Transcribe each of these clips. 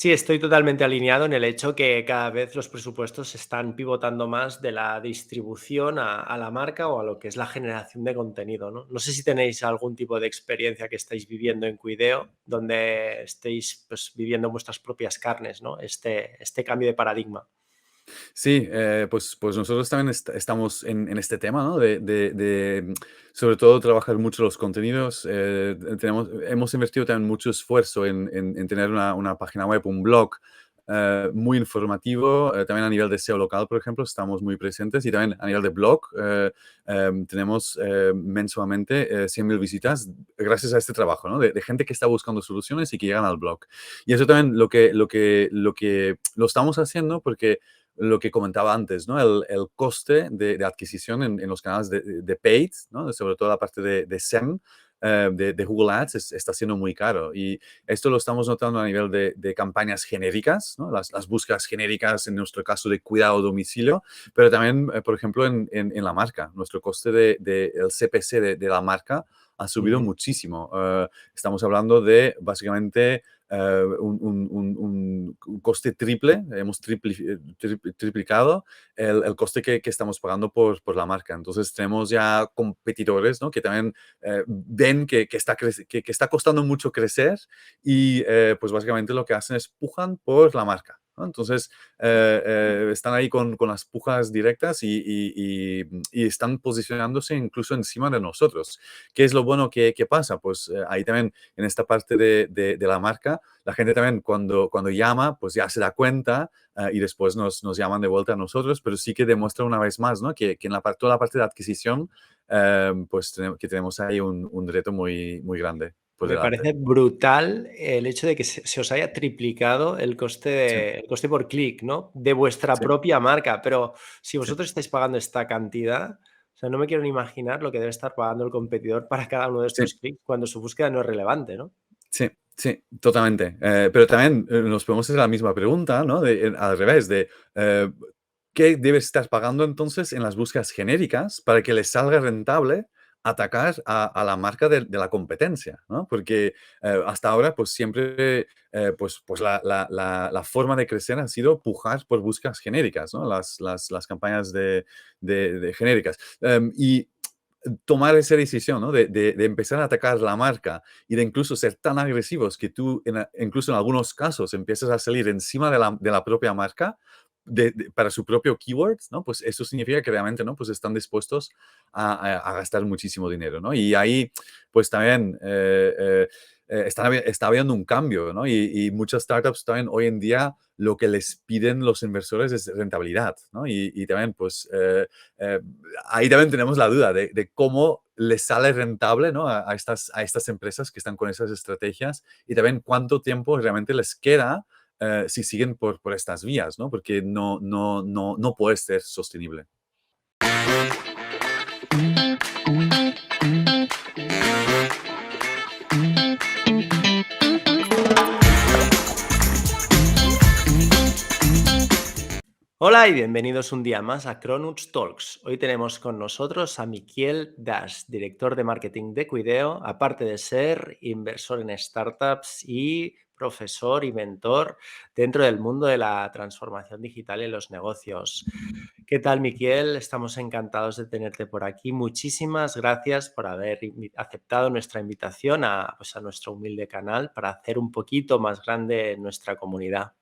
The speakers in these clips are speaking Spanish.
Sí, estoy totalmente alineado en el hecho que cada vez los presupuestos están pivotando más de la distribución a la marca o a lo que es la generación de contenido, ¿no? No sé si tenéis algún tipo de experiencia que estáis viviendo en Cuideo, donde estéis pues, viviendo vuestras propias carnes, ¿no? Este cambio de paradigma. Sí, pues nosotros también estamos en este tema, ¿no? Sobre todo trabajar mucho los contenidos. Hemos invertido también mucho esfuerzo en tener una página web, un blog muy informativo. También a nivel de SEO local, por ejemplo, estamos muy presentes y también a nivel de blog tenemos mensualmente 100.000 visitas gracias a este trabajo, ¿no? De gente que está buscando soluciones y que llegan al blog. Y eso también lo estamos haciendo porque lo que comentaba antes, ¿no? El coste de adquisición en los canales de paid, ¿no? Sobre todo la parte de SEM, de Google Ads, está siendo muy caro. Y esto lo estamos notando a nivel de campañas genéricas, ¿no? Las búsquedas genéricas, en nuestro caso de cuidado a domicilio, pero también, por ejemplo, en la marca. Nuestro coste el CPC de la marca ha subido Ujú. muchísimo. Estamos hablando de básicamente un coste triple, hemos triplicado el coste que estamos pagando por la marca. Entonces tenemos ya competidores, ¿no? Que también ven que está costando mucho crecer y pues básicamente lo que hacen es pujan por la marca, ¿no? Entonces están ahí con las pujas directas y están posicionándose incluso encima de nosotros. ¿Qué es lo bueno que pasa? Pues ahí también en esta parte de la marca, la gente también cuando llama, pues ya se da cuenta y después nos llaman de vuelta a nosotros, pero sí que demuestra una vez más, ¿no? Que en toda la parte de adquisición, pues que tenemos ahí un reto muy grande por Me delante. parece brutal el hecho de que se os haya triplicado el coste, Sí, el coste por clic, ¿no? De vuestra sí, propia marca. Pero si sí, vosotros estáis pagando esta cantidad, o sea, no me quiero ni imaginar lo que debe estar pagando el competidor para cada uno de sí, estos clics cuando su búsqueda no es relevante, ¿no? sí, sí, totalmente. Pero también nos podemos hacer la misma pregunta, ¿no? Al revés, eh, ¿qué debes estar pagando entonces en las búsquedas genéricas para que les salga rentable atacar a la marca de la competencia? ¿No? Porque hasta ahora, pues siempre, pues la forma de crecer ha sido pujar por búsquedas genéricas, ¿no? Las campañas de genéricas. Y tomar esa decisión, ¿no? De empezar a atacar la marca y de incluso ser tan agresivos que tú, incluso en algunos casos, empiezas a salir encima de la propia marca para su propio keywords, ¿no? Pues eso significa que realmente, ¿no? Pues están dispuestos a gastar muchísimo dinero, ¿no? Y ahí, pues también está habiendo un cambio, ¿no? Y muchas startups también hoy en día lo que les piden los inversores es rentabilidad, ¿no? Y también, pues, eh, ahí también tenemos la duda de cómo les sale rentable, ¿no? a estas empresas que están con esas estrategias y también cuánto tiempo realmente les queda si siguen por estas vías, ¿no? Porque no puede ser sostenible. Hola y bienvenidos un día más a Cronuts Talks. Hoy tenemos con nosotros a Miquiel Das, director de marketing de Cuideo, aparte de ser inversor en startups y profesor y mentor dentro del mundo de la transformación digital en los negocios. ¿Qué tal, Miquiel? Estamos encantados de tenerte por aquí. Muchísimas gracias por haber aceptado nuestra invitación pues, a nuestro humilde canal para hacer un poquito más grande nuestra comunidad.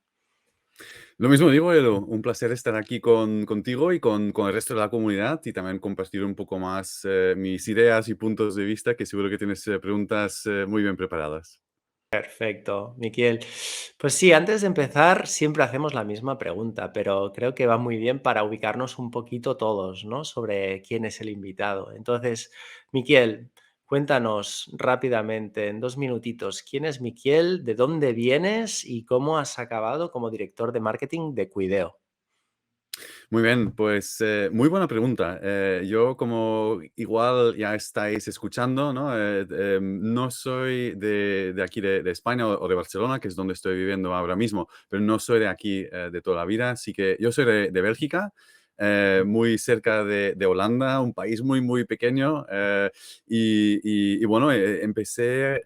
Lo mismo digo, Edu, un placer estar aquí contigo y con el resto de la comunidad y también compartir un poco más mis ideas y puntos de vista, que seguro que tienes preguntas muy bien preparadas. Perfecto, Miquiel. Pues sí, antes de empezar siempre hacemos la misma pregunta, pero creo que va muy bien para ubicarnos un poquito todos, ¿no? Sobre quién es el invitado. Entonces, Miquiel, cuéntanos rápidamente, en 2 minutitos, ¿quién es Miquiel? ¿De dónde vienes? ¿Y cómo has acabado como director de marketing de Cuideo? Muy bien, pues muy buena pregunta. Yo, como igual ya estáis escuchando, ¿no? No soy de aquí de España o de Barcelona, que es donde estoy viviendo ahora mismo, pero no soy de aquí de toda la vida. Así que yo soy de Bélgica, muy cerca de Holanda, un país muy pequeño. Y bueno, empecé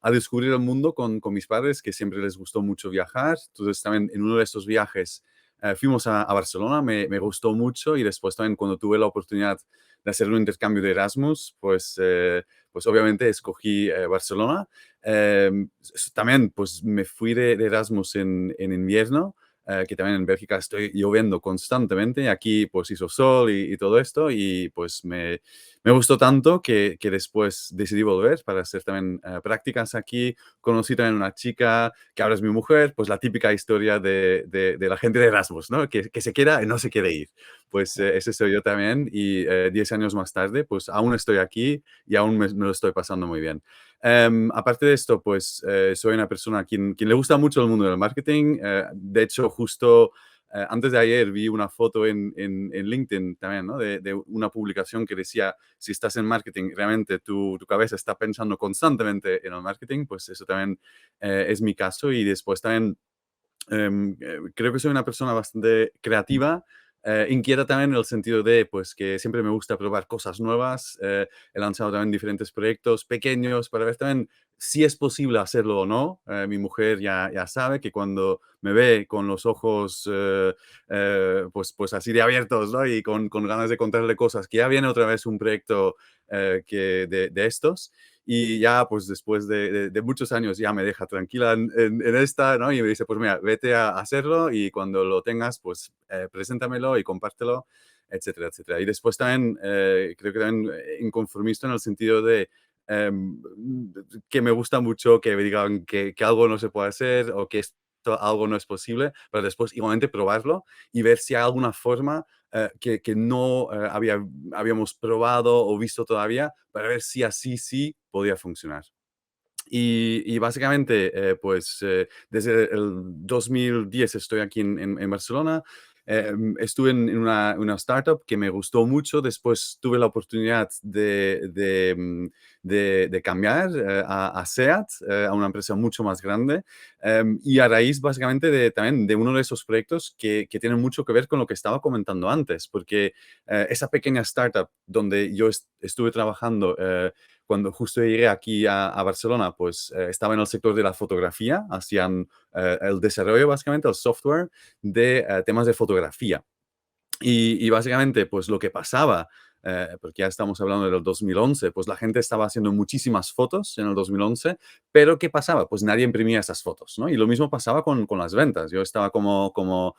a descubrir el mundo con mis padres, que siempre les gustó mucho viajar. Entonces también en uno de estos viajes fuimos a Barcelona, me gustó mucho y después también cuando tuve la oportunidad de hacer un intercambio de Erasmus, pues obviamente escogí Barcelona. Eh, También pues me fui de Erasmus en invierno, que también en Bélgica estoy lloviendo constantemente. Aquí pues hizo sol y todo esto y pues me gustó tanto que después decidí volver para hacer también prácticas aquí. Conocí también una chica que ahora es mi mujer, pues la típica historia de la gente de Erasmus, ¿no? Que se queda y no se quiere ir. Pues ese soy yo también y 10 años más tarde, pues aún estoy aquí y aún me lo estoy pasando muy bien. Aparte de esto, pues soy una persona a quien le gusta mucho el mundo del marketing. De hecho, justo antes de ayer vi una foto en LinkedIn también, ¿no? De una publicación que decía, si estás en marketing, realmente tu cabeza está pensando constantemente en el marketing, pues eso también es mi caso. Y después también creo que soy una persona bastante creativa, inquieta también en el sentido de pues, que siempre me gusta probar cosas nuevas. He lanzado también diferentes proyectos pequeños para ver también si es posible hacerlo o no. Mi mujer ya sabe que cuando me ve con los ojos pues así de abiertos, ¿no? Y con ganas de contarle cosas, que ya viene otra vez un proyecto de estos. Y ya, pues después de muchos años ya me deja tranquila en esta, ¿no? Y me dice, pues mira, vete a hacerlo y cuando lo tengas, pues preséntamelo y compártelo, etcétera, etcétera. Y después también, creo que también inconformista en el sentido de em, que me gusta mucho que me digan que algo no se puede hacer o que esto algo no es posible, pero después igualmente probarlo y ver si hay alguna forma que no habíamos probado o visto todavía para ver si así sí podía funcionar. Y básicamente, desde el 2010 estoy aquí en Barcelona. Estuve en una startup que me gustó mucho. Después tuve la oportunidad de cambiar a SEAT, a una empresa mucho más grande. Y a raíz básicamente también de uno de esos proyectos que tienen mucho que ver con lo que estaba comentando antes, porque esa pequeña startup donde yo estuve trabajando cuando justo llegué aquí a Barcelona, pues estaba en el sector de la fotografía, hacían el desarrollo, básicamente, el software de temas de fotografía. Y básicamente, pues lo que pasaba, porque ya estamos hablando del 2011, pues la gente estaba haciendo muchísimas fotos en el 2011, pero ¿qué pasaba? Pues nadie imprimía esas fotos, ¿no? Y lo mismo pasaba con las ventas. Yo estaba como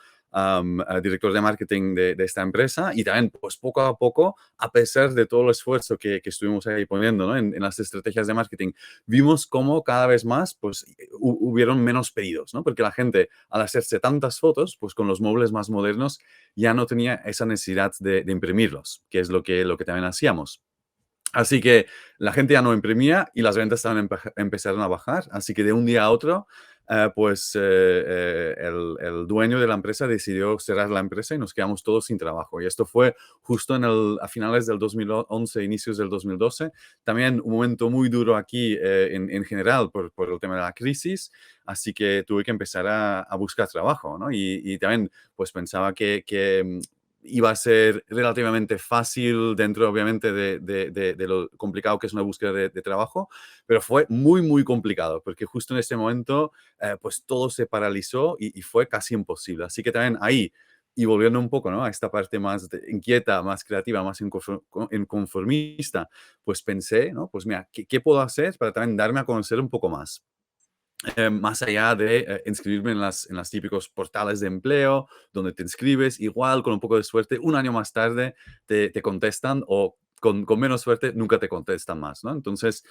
director de marketing de esta empresa y también, pues poco a poco, a pesar de todo el esfuerzo que estuvimos ahí poniendo, ¿no? En las estrategias de marketing, vimos cómo cada vez más, pues hubieron menos pedidos, ¿no? Porque la gente, al hacerse tantas fotos, pues con los móviles más modernos, ya no tenía esa necesidad de imprimirlos, que es lo que también hacíamos. Así que la gente ya no imprimía y las ventas también empezaron a bajar. Así que de un día a otro, el dueño de la empresa decidió cerrar la empresa y nos quedamos todos sin trabajo. Y esto fue justo a finales del 2011, inicios del 2012. También un momento muy duro aquí en general por el tema de la crisis. Así que tuve que empezar a buscar trabajo, ¿no? Y también pues pensaba que iba a ser relativamente fácil dentro, obviamente, de lo complicado que es una búsqueda de trabajo, pero fue muy, muy complicado, porque justo en ese momento, pues todo se paralizó y fue casi imposible. Así que también ahí, y volviendo un poco, ¿no? A esta parte más inquieta, más creativa, más inconformista, pues pensé, ¿no? Pues mira, ¿qué puedo hacer para también darme a conocer un poco más? Más allá de inscribirme en las típicos portales de empleo, donde te inscribes, igual con un poco de suerte, un año más tarde te contestan o con menos suerte nunca te contestan más, ¿no? Entonces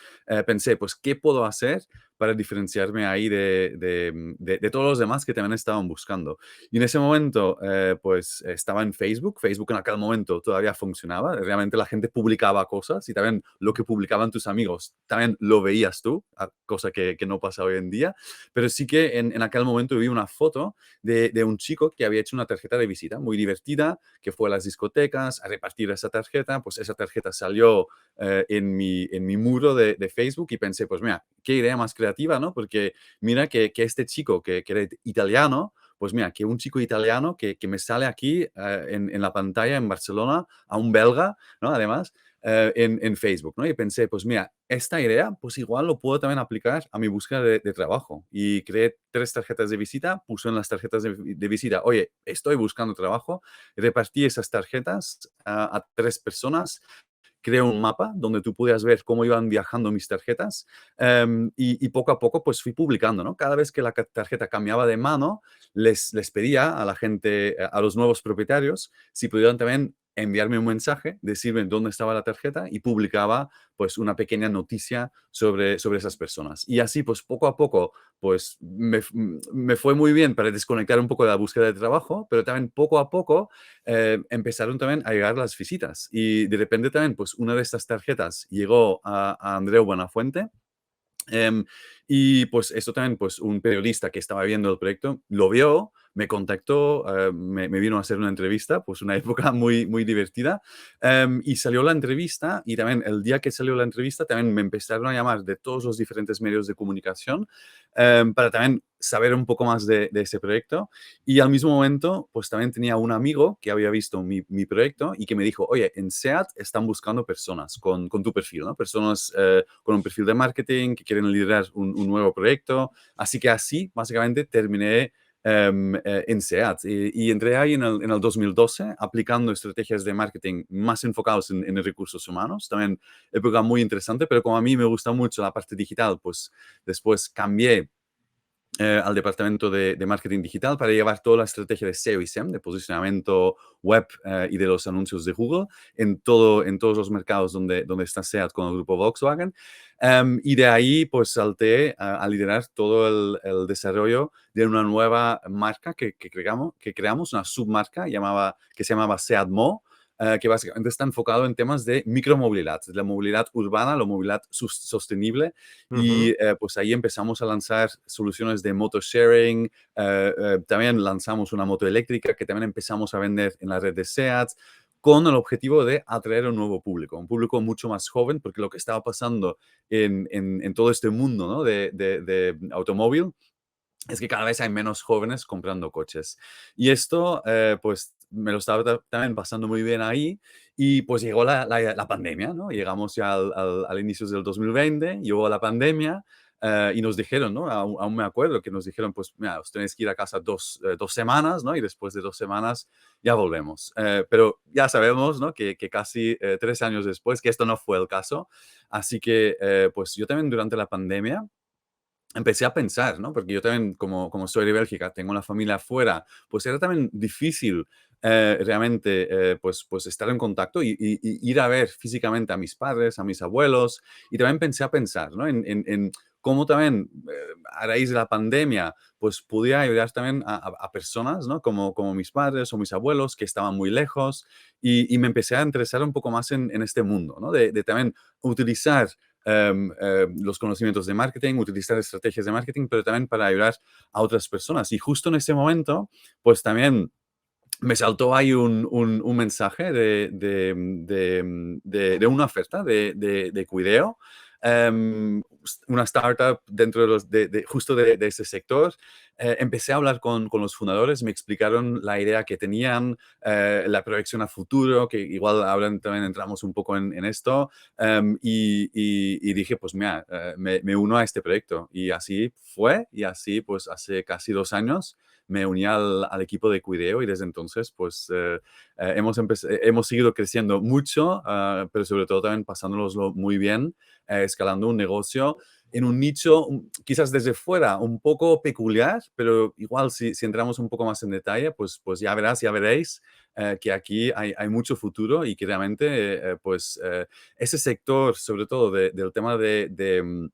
pensé, pues, ¿qué puedo hacer para diferenciarme ahí de todos los demás que también estaban buscando? Y en ese momento, pues, estaba en Facebook. Facebook en aquel momento todavía funcionaba. Realmente la gente publicaba cosas y también lo que publicaban tus amigos, también lo veías tú, cosa que no pasa hoy en día. Pero sí que en aquel momento vi una foto de un chico que había hecho una tarjeta de visita muy divertida, que fue a las discotecas a repartir esa tarjeta. Pues esa tarjeta salió en mi muro de Facebook y pensé, pues mira, qué idea más creativa, ¿no? Porque mira que este chico que era italiano, pues mira, que un chico italiano que me sale aquí en la pantalla en Barcelona, a un belga, ¿no? Además, en Facebook, ¿no? Y pensé, pues mira, esta idea, pues igual lo puedo también aplicar a mi búsqueda de trabajo. Y creé 3 tarjetas de visita, puse en las tarjetas de visita, oye, estoy buscando trabajo, repartí esas tarjetas a 3 personas, creé un mapa donde tú podías ver cómo iban viajando mis tarjetas y poco a poco pues fui publicando, ¿no? Cada vez que la tarjeta cambiaba de mano, les pedía a la gente, a los nuevos propietarios, si pudieran también enviarme un mensaje, decirme dónde estaba la tarjeta y publicaba pues una pequeña noticia sobre esas personas. Y así pues poco a poco pues me fue muy bien para desconectar un poco de la búsqueda de trabajo, pero también poco a poco empezaron también a llegar las visitas y de repente también, pues una de estas tarjetas llegó a Andreu Buenafuente. Em, y pues esto también, pues un periodista que estaba viendo el proyecto lo vio, me contactó, me vino a hacer una entrevista, pues una época muy, muy divertida. Y salió la entrevista y también el día que salió la entrevista también me empezaron a llamar de todos los diferentes medios de comunicación para también saber un poco más de ese proyecto. Y al mismo momento, pues también tenía un amigo que había visto mi proyecto y que me dijo, oye, en SEAT están buscando personas con tu perfil, ¿no? Personas con un perfil de marketing que quieren liderar un nuevo proyecto. Así que así, básicamente, terminé en SEAT. Y entré ahí en el 2012 aplicando estrategias de marketing más enfocados en recursos humanos. También época muy interesante, pero como a mí me gusta mucho la parte digital, pues después cambié al departamento de marketing digital para llevar toda la estrategia de SEO y SEM, de posicionamiento web y de los anuncios de Google en todos los mercados donde está SEAT con el grupo Volkswagen. Y de ahí pues salté a liderar todo el desarrollo de una nueva marca que creamos una submarca que se llamaba SEAT Mo, que básicamente está enfocado en temas de micromovilidad, la movilidad urbana, la movilidad sostenible y Ujú. pues ahí empezamos a lanzar soluciones de moto sharing, también lanzamos una moto eléctrica que también empezamos a vender en la red de SEAT con el objetivo de atraer un nuevo público, un público mucho más joven, porque lo que estaba pasando en todo este mundo, ¿no? de automóvil es que cada vez hay menos jóvenes comprando coches. Y esto, pues, me lo estaba también pasando muy bien ahí y pues llegó la pandemia, ¿no? Llegamos ya al inicios del 2020, llegó la pandemia y nos dijeron, ¿no? Aún me acuerdo que nos dijeron, pues, mira, os tenéis que ir a casa 2 semanas, ¿no? Y después de 2 semanas ya volvemos. Pero ya sabemos, ¿no? Que casi 3 años después, que esto no fue el caso. Así que, pues, yo también durante la pandemia empecé a pensar, ¿no? Porque yo también, como soy de Bélgica, tengo una familia afuera, pues era también difícil realmente pues estar en contacto y ir a ver físicamente a mis padres, a mis abuelos. Y también pensé a pensar, ¿no? En cómo también a raíz de la pandemia, pues podía ayudar también a personas, ¿no? Como mis padres o mis abuelos que estaban muy lejos. Y me empecé a interesar un poco más en este mundo, ¿no? De también utilizar los conocimientos de marketing, utilizar estrategias de marketing, pero también para ayudar a otras personas. Y justo en ese momento, pues también me saltó ahí un mensaje de una oferta de Cuideo, una startup dentro justo de ese sector. Empecé a hablar con los fundadores, me explicaron la idea que tenían, la proyección a futuro, que igual ahora también entramos un poco en esto, y dije, pues mira, me uno a este proyecto. Y así fue, y así pues hace casi 2 años me uní al equipo de Cuideo y desde entonces pues hemos seguido creciendo mucho, pero sobre todo también pasándonoslo muy bien, escalando un negocio en un nicho quizás desde fuera un poco peculiar, pero igual si entramos un poco más en detalle, pues ya verás, ya veréis que aquí hay mucho futuro y que realmente ese sector, sobre todo del tema de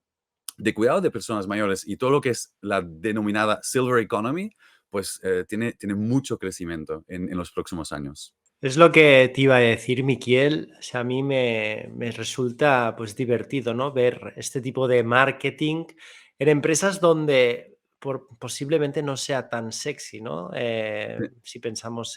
cuidado de personas mayores y todo lo que es la denominada Silver Economy, pues tiene mucho crecimiento en los próximos años. Es lo que te iba a decir, Miquiel. O sea, a mí me resulta pues divertido, ¿no? Ver este tipo de marketing en empresas donde posiblemente no sea tan sexy, ¿no? Sí, Si pensamos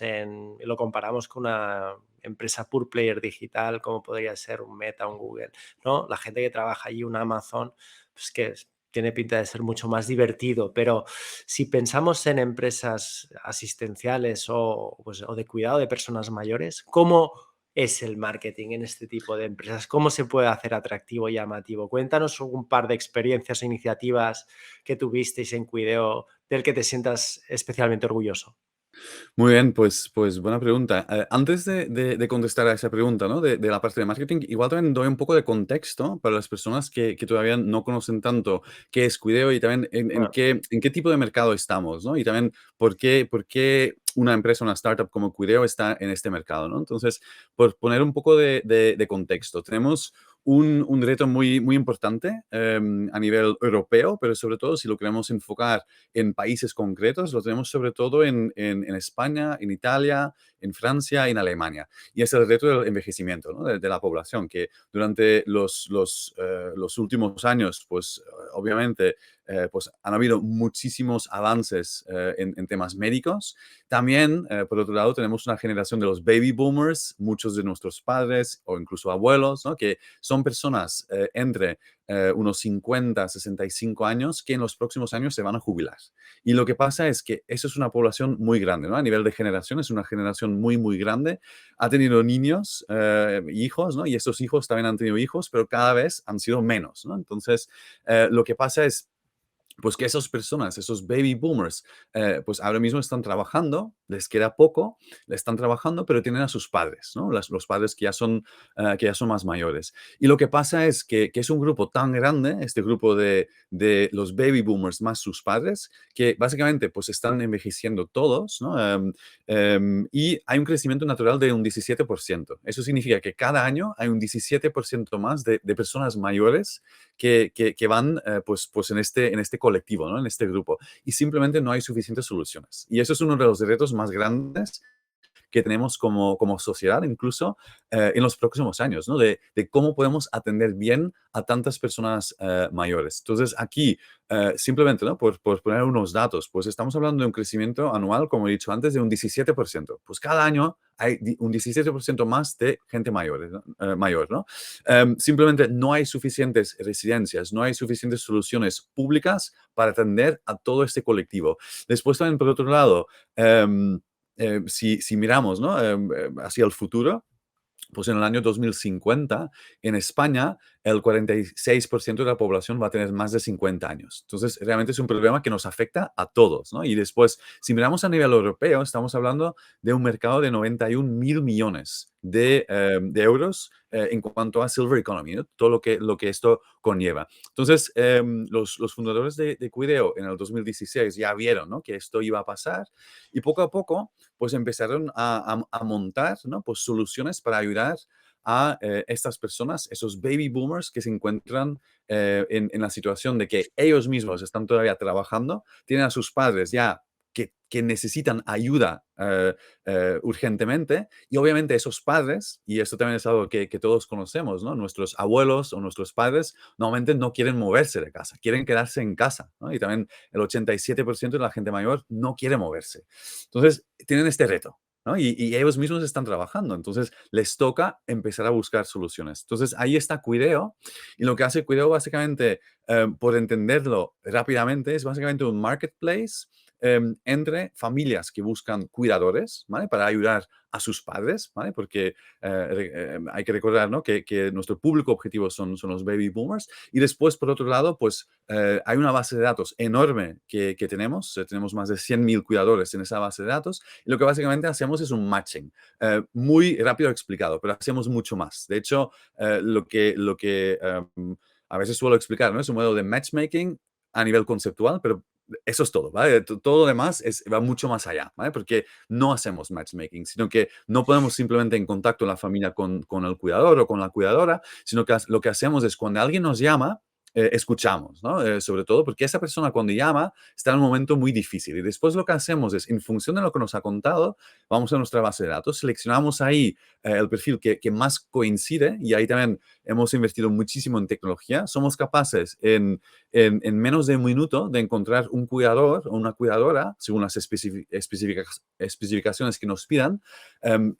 lo comparamos con una empresa pure player digital, como podría ser un Meta, un Google, ¿no? La gente que trabaja allí, un Amazon, pues que tiene pinta de ser mucho más divertido, pero si pensamos en empresas asistenciales o de cuidado de personas mayores, ¿cómo es el marketing en este tipo de empresas? ¿Cómo se puede hacer atractivo y llamativo? Cuéntanos un par de experiencias o iniciativas que tuvisteis en Cuideo del que te sientas especialmente orgulloso. Muy bien, pues buena pregunta. Antes de contestar a esa pregunta, ¿no? De la parte de marketing, igual también doy un poco de contexto para las personas que todavía no conocen tanto qué es Cuideo y también Bueno, en qué tipo de mercado estamos, ¿no? Y también por qué una empresa, una startup como Cuideo está en este mercado, ¿no? Entonces, por poner un poco de contexto, tenemos un reto muy importante a nivel europeo, pero sobre todo si lo queremos enfocar en países concretos, lo tenemos sobre todo en España, en Italia, en Francia y en Alemania. Y es el reto del envejecimiento, ¿no? de la población, que durante los últimos años, pues obviamente, pues han habido muchísimos avances en temas médicos. También, por otro lado, tenemos una generación de los baby boomers, muchos de nuestros padres o incluso abuelos, ¿no? Que son personas entre unos 50, 65 años que en los próximos años se van a jubilar. Y lo que pasa es que eso es una población muy grande, ¿no? A nivel de generación, es una generación muy grande. Ha tenido niños, hijos, ¿no? Y esos hijos también han tenido hijos, pero cada vez han sido menos, ¿no? Entonces, lo que pasa es pues que esas personas, esos baby boomers, pues ahora mismo están trabajando, les queda poco, le están trabajando, pero tienen a sus padres, ¿no? Los padres que ya son más mayores. Y lo que pasa es que es un grupo tan grande, este grupo de los baby boomers más sus padres, que básicamente pues están envejeciendo todos, ¿no? Y hay un crecimiento natural de un 17%. Eso significa que cada año hay un 17% más de personas mayores que van pues en este colectivo, ¿no? En este grupo. Y simplemente no hay suficientes soluciones. Y eso es uno de los retos más grandes que tenemos como sociedad, incluso en los próximos años, ¿no? De cómo podemos atender bien a tantas personas mayores. Entonces, aquí, simplemente, ¿no? Por poner unos datos, pues estamos hablando de un crecimiento anual, como he dicho antes, de un 17%. Pues cada año hay un 17% más de gente mayor, ¿no? Mayor, ¿no? Simplemente no hay suficientes residencias, no hay suficientes soluciones públicas para atender a todo este colectivo. Después también, por otro lado, si miramos, ¿no? Hacia el futuro, pues en el año 2050, en España, el 46% de la población va a tener más de 50 años. Entonces, realmente es un problema que nos afecta a todos, ¿no? Y después, si miramos a nivel europeo, estamos hablando de un mercado de 91.000 millones de euros en cuanto a Silver Economy, ¿no? Todo lo que esto conlleva. Entonces, los fundadores de Cuideo en el 2016 ya vieron, ¿no? Que esto iba a pasar y poco a poco pues empezaron a montar, ¿no? Pues soluciones para ayudar a estas personas, esos baby boomers que se encuentran en la situación de que ellos mismos están todavía trabajando, tienen a sus padres ya que necesitan ayuda urgentemente y obviamente esos padres, y esto también es algo que todos conocemos, ¿no? Nuestros abuelos o nuestros padres normalmente no quieren moverse de casa, quieren quedarse en casa, ¿no? Y también el 87% de la gente mayor no quiere moverse. Entonces, tienen este reto, ¿no? Y ellos mismos están trabajando, entonces les toca empezar a buscar soluciones. Entonces, ahí está Cuideo, y lo que hace Cuideo básicamente, por entenderlo rápidamente, es básicamente un marketplace entre familias que buscan cuidadores, ¿vale? Para ayudar a sus padres, ¿vale? Porque hay que recordar, ¿no? Que nuestro público objetivo son los baby boomers. Y después, por otro lado, pues hay una base de datos enorme que tenemos. Tenemos más de 100.000 cuidadores en esa base de datos. Y lo que básicamente hacemos es un matching. Muy rápido explicado, pero hacemos mucho más. De hecho, lo que a veces suelo explicar, ¿no? Es un modelo de matchmaking a nivel conceptual, pero eso es todo, ¿vale? Todo lo demás va mucho más allá, ¿vale? Porque no hacemos matchmaking, sino que no podemos simplemente en contacto la familia con el cuidador o con la cuidadora, sino que lo que hacemos es cuando alguien nos llama, escuchamos, ¿no? Sobre todo porque esa persona cuando llama está en un momento muy difícil y después lo que hacemos es, en función de lo que nos ha contado, vamos a nuestra base de datos, seleccionamos ahí el perfil que más coincide y ahí también hemos invertido muchísimo en tecnología, somos capaces en menos de un minuto de encontrar un cuidador o una cuidadora, según las especificaciones que nos pidan,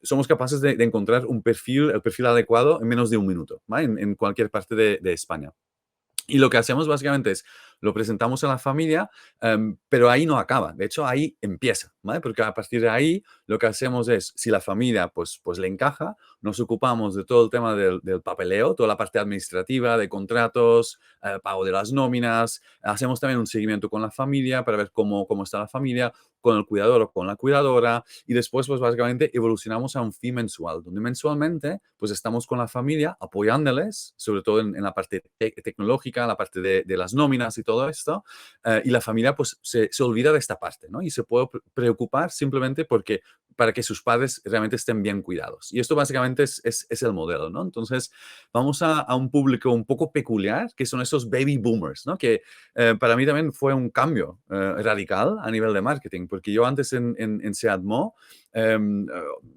somos capaces de encontrar el perfil adecuado en menos de un minuto, ¿vale? En cualquier parte de España. Y lo que hacemos básicamente es lo presentamos a la familia, pero ahí no acaba. De hecho, ahí empieza, ¿vale? Porque a partir de ahí lo que hacemos es, si la familia pues le encaja, nos ocupamos de todo el tema del papeleo, toda la parte administrativa, de contratos, pago de las nóminas. Hacemos también un seguimiento con la familia para ver cómo está la familia, con el cuidador o con la cuidadora. Y después, pues básicamente evolucionamos a un fee mensual, donde mensualmente, pues estamos con la familia apoyándoles, sobre todo en la parte tecnológica, la parte de las nóminas y todo esto. Y la familia, pues se olvida de esta parte, ¿no? Y se puede preocupar simplemente porque para que sus padres realmente estén bien cuidados. Y esto básicamente es el modelo, ¿no? Entonces, vamos a un público un poco peculiar, que son esos baby boomers, ¿no? Que para mí también fue un cambio radical a nivel de marketing, porque yo antes en Seatmo,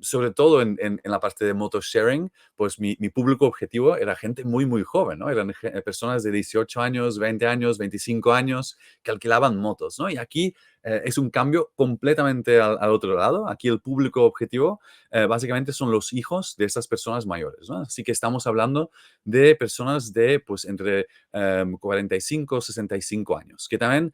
sobre todo en la parte de moto sharing, pues mi público objetivo era gente muy, muy joven, ¿no? Eran personas de 18 años, 20 años, 25 años que alquilaban motos, ¿no? Y aquí es un cambio completamente al otro lado. Aquí el público objetivo básicamente son los hijos de estas personas mayores, ¿no? Así que estamos hablando de personas de, pues, entre 45, 65 años, que también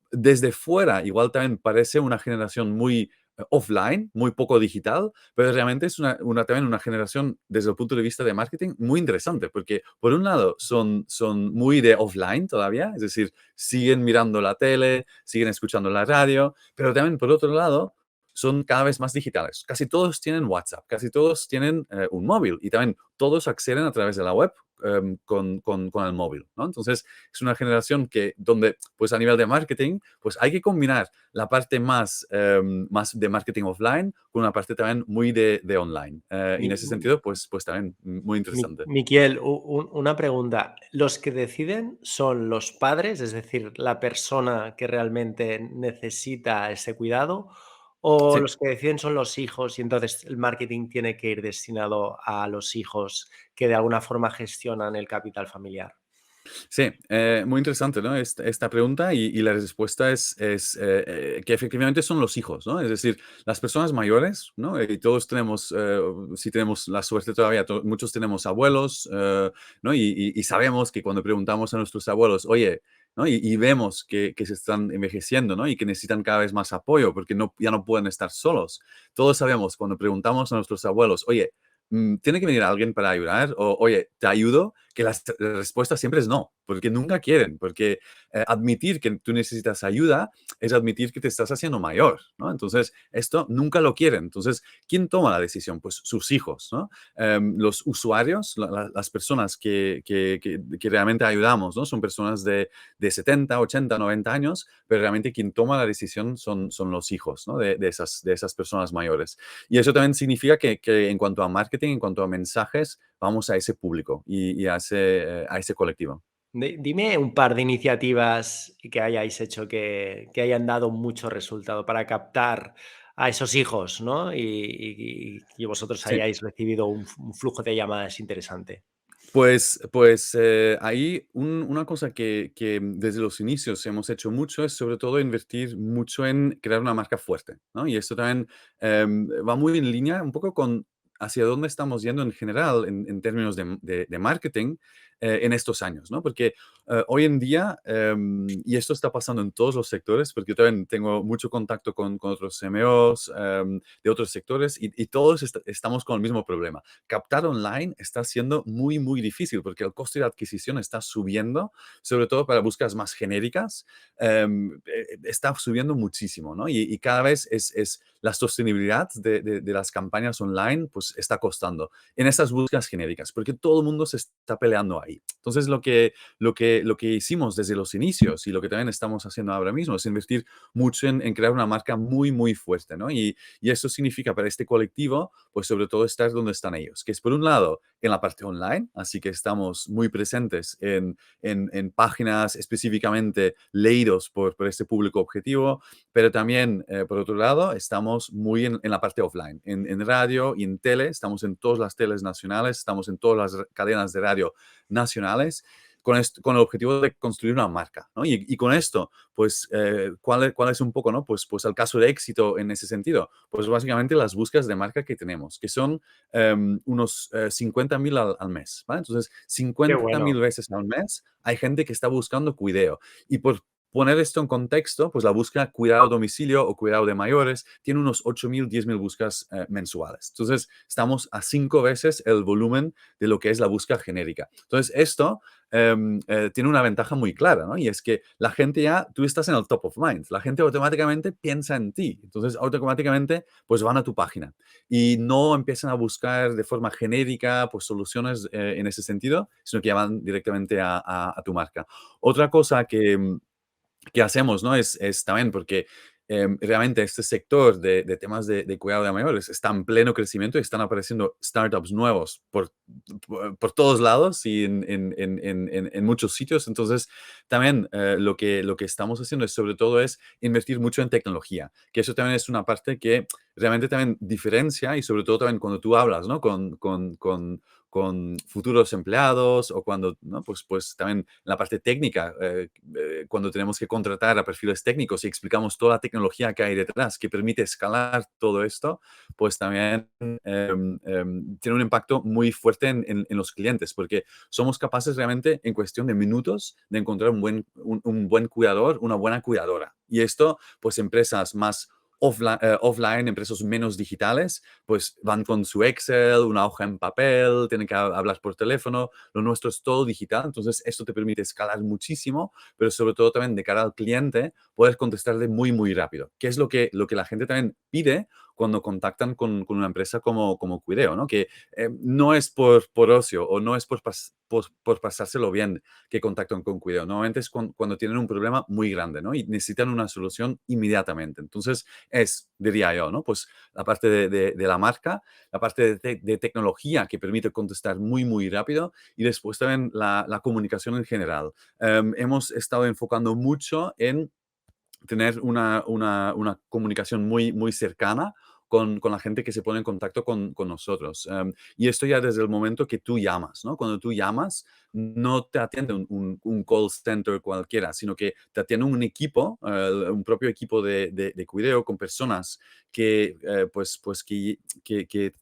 desde fuera igual también parece una generación muy offline, muy poco digital, pero realmente es también una generación desde el punto de vista de marketing muy interesante, porque por un lado son muy de offline todavía, es decir, siguen mirando la tele, siguen escuchando la radio, pero también por otro lado son cada vez más digitales. Casi todos tienen WhatsApp, casi todos tienen un móvil y también todos acceden a través de la web con el móvil, ¿no? Entonces, es una generación donde, pues a nivel de marketing, pues hay que combinar la parte más de marketing offline con una parte también muy de online. Y en ese Mi- sentido, pues también muy interesante. Miquiel, una pregunta. ¿Los que deciden son los padres, es decir, la persona que realmente necesita ese cuidado, o Sí. los que deciden son los hijos y entonces el marketing tiene que ir destinado a los hijos que de alguna forma gestionan el capital familiar? Sí, muy interesante, ¿no? Esta pregunta y la respuesta es que efectivamente son los hijos, ¿no? Es decir, las personas mayores, ¿no? Y todos tenemos, si tenemos la suerte todavía, muchos tenemos abuelos, ¿no? Y sabemos que cuando preguntamos a nuestros abuelos, oye, ¿no? Y vemos que se están envejeciendo, ¿no? Y que necesitan cada vez más apoyo porque ya no pueden estar solos. Todos sabemos cuando preguntamos a nuestros abuelos, oye, ¿tiene que venir alguien para ayudar? O, oye, ¿te ayudo? Que la respuesta siempre es no, porque nunca quieren, porque admitir que tú necesitas ayuda es admitir que te estás haciendo mayor, ¿no? Entonces, esto nunca lo quieren. Entonces, ¿quién toma la decisión? Pues sus hijos, ¿no? Los usuarios, las personas que realmente ayudamos, ¿no? Son personas de 70, 80, 90 años, pero realmente quien toma la decisión son los hijos, ¿no? De esas personas mayores. Y eso también significa que en cuanto a marketing, en cuanto a mensajes, vamos a ese público y a ese colectivo. Dime un par de iniciativas que hayáis hecho que hayan dado mucho resultado para captar a esos hijos, ¿no? Y vosotros Sí. hayáis recibido un flujo de llamadas interesante. Pues ahí una cosa que desde los inicios hemos hecho mucho es sobre todo invertir mucho en crear una marca fuerte, ¿no? Y esto también va muy en línea un poco con hacia dónde estamos yendo en general en términos de marketing en estos años, ¿no? Porque hoy en día, y esto está pasando en todos los sectores, porque yo también tengo mucho contacto con otros CMOs de otros sectores y todos estamos con el mismo problema. Captar online está siendo muy, muy difícil porque el coste de adquisición está subiendo, sobre todo para búsquedas más genéricas, está subiendo muchísimo, ¿no? Y cada vez es la sostenibilidad de las campañas online, pues está costando en estas búsquedas genéricas, porque todo el mundo se está peleando ahí. Entonces, lo que hicimos desde los inicios y lo que también estamos haciendo ahora mismo es invertir mucho en crear una marca muy, muy fuerte, ¿no? Y eso significa para este colectivo, pues sobre todo estar donde están ellos, que es por un lado en la parte online, así que estamos muy presentes en páginas específicamente leídos por este público objetivo, pero también, por otro lado, estamos muy en la parte offline, en radio y en tele, estamos en todas las teles nacionales, estamos en todas las cadenas de radio nacionales con el objetivo de construir una marca, ¿no? Y con esto, pues, ¿cuál es un poco, ¿no? Pues el caso de éxito en ese sentido. Pues básicamente las búsquedas de marca que tenemos, que son unos 50.000 al mes, ¿vale? Entonces, Qué 50.000 bueno. veces al mes hay gente que está buscando cuideo. Y por poner esto en contexto, pues la búsqueda cuidado a domicilio o cuidado de mayores tiene unos 8.000, 10.000 búsquedas mensuales. Entonces, estamos a 5 veces el volumen de lo que es la búsqueda genérica. Entonces, esto tiene una ventaja muy clara, ¿no? Y es que la gente ya, tú estás en el top of mind, la gente automáticamente piensa en ti, entonces automáticamente pues van a tu página y no empiezan a buscar de forma genérica pues soluciones en ese sentido, sino que ya van directamente a tu marca. Otra cosa que hacemos, ¿no? Es también porque realmente este sector de temas de cuidado de mayores está en pleno crecimiento y están apareciendo startups nuevos por todos lados y en muchos sitios. Entonces, también lo que estamos haciendo es sobre todo es invertir mucho en tecnología, que eso también es una parte que realmente también diferencia y sobre todo también cuando tú hablas, ¿no? Con futuros empleados o cuando, ¿no? Pues también la parte técnica, cuando tenemos que contratar a perfiles técnicos y explicamos toda la tecnología que hay detrás que permite escalar todo esto, pues también tiene un impacto muy fuerte en los clientes, porque somos capaces realmente en cuestión de minutos de encontrar un buen cuidador, una buena cuidadora. Y esto, pues empresas más offline, empresas menos digitales, pues van con su Excel, una hoja en papel, tienen que hablar por teléfono. Lo nuestro es todo digital, entonces esto te permite escalar muchísimo, pero sobre todo también de cara al cliente, poder contestarle muy, muy rápido, que es lo que la gente también pide cuando contactan con una empresa como Cuideo, ¿no? Que no es por ocio o no es por pasárselo bien que contactan con Cuideo. Normalmente es cuando tienen un problema muy grande, ¿no? Y necesitan una solución inmediatamente. Entonces, diría yo, ¿no? Pues la parte de la marca, la parte de tecnología que permite contestar muy, muy rápido y después también la comunicación en general. Hemos estado enfocando mucho en tener una comunicación muy, muy cercana con la gente que se pone en contacto con nosotros. Y esto ya desde el momento que tú llamas, ¿no? Cuando tú llamas, no te atiende un call center cualquiera, sino que te atiende un equipo, un propio equipo de cuideo con personas que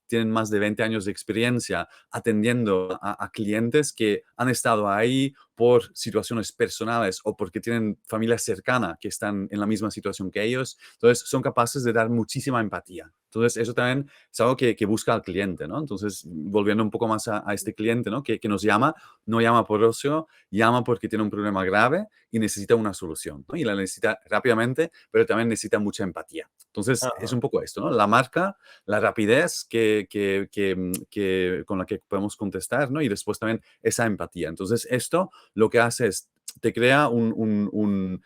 tienen más de 20 años de experiencia atendiendo a clientes que han estado ahí por situaciones personales o porque tienen familia cercana que están en la misma situación que ellos. Entonces, son capaces de dar muchísima empatía. Entonces, eso también es algo que busca al cliente, ¿no? Entonces, volviendo un poco más a este cliente, ¿no? Que nos llama, no llama por ocio, llama porque tiene un problema grave y necesita una solución, ¿no? Y la necesita rápidamente, pero también necesita mucha empatía. Entonces, es Ajá. un poco esto, ¿no? La marca, la rapidez con la que podemos contestar, ¿no? Y después también esa empatía. Entonces, esto lo que hace es, te crea un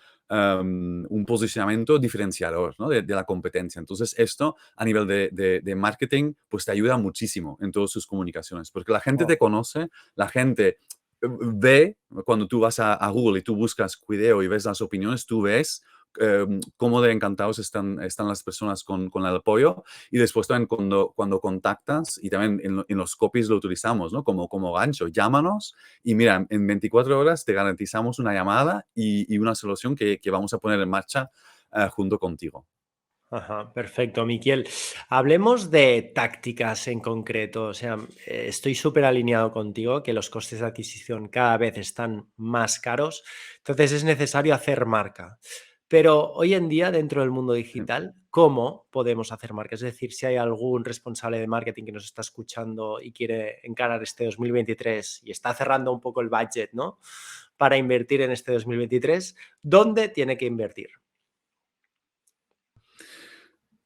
posicionamiento diferenciador, ¿no? de la competencia. Entonces, esto a nivel de marketing, pues te ayuda muchísimo en todas sus comunicaciones, porque la gente te Oh. conoce, la gente ve, cuando tú vas a Google y tú buscas Cuideo y ves las opiniones, tú ves cómo de encantados están las personas con el apoyo y después también cuando contactas y también en los copies lo utilizamos, ¿no? Como gancho, llámanos y mira, en 24 horas te garantizamos una llamada y una solución que vamos a poner en marcha junto contigo. Ajá, perfecto, Miquiel. Hablemos de tácticas en concreto. O sea, estoy súper alineado contigo que los costes de adquisición cada vez están más caros, entonces es necesario hacer marca. Pero hoy en día, dentro del mundo Sí. digital, ¿cómo podemos hacer marca? Es decir, si hay algún responsable de marketing que nos está escuchando y quiere encarar este 2023 y está cerrando un poco el budget, ¿no? Para invertir en este 2023, ¿dónde tiene que invertir?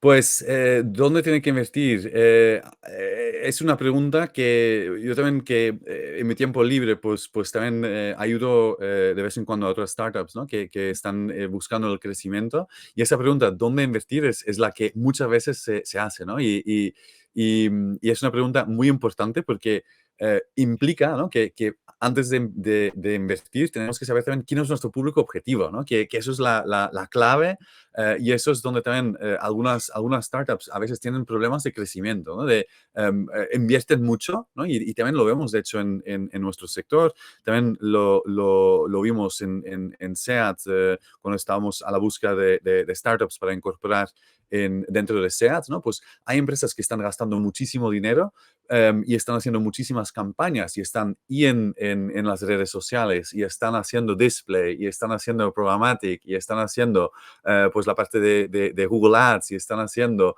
Pues, ¿dónde tiene que invertir? Es una pregunta que yo también en mi tiempo libre, pues también ayudo de vez en cuando a otras startups, ¿no? Que están buscando el crecimiento. Y esa pregunta, ¿dónde invertir? Es la que muchas veces se hace, ¿no? Y es una pregunta muy importante porque implica, ¿no? que antes de invertir, tenemos que saber también quién es nuestro público objetivo, ¿no? Que eso es la clave y eso es donde también algunas startups a veces tienen problemas de crecimiento, ¿no? Invierten mucho, ¿no? Y también lo vemos, de hecho, en nuestro sector. También lo vimos en SEAT cuando estábamos a la búsqueda de startups para incorporar dentro de SEAT, ¿no? Pues hay empresas que están gastando muchísimo dinero y están haciendo muchísimas campañas y están en las redes sociales y están haciendo display y están haciendo programmatic y están haciendo pues la parte de Google Ads y están haciendo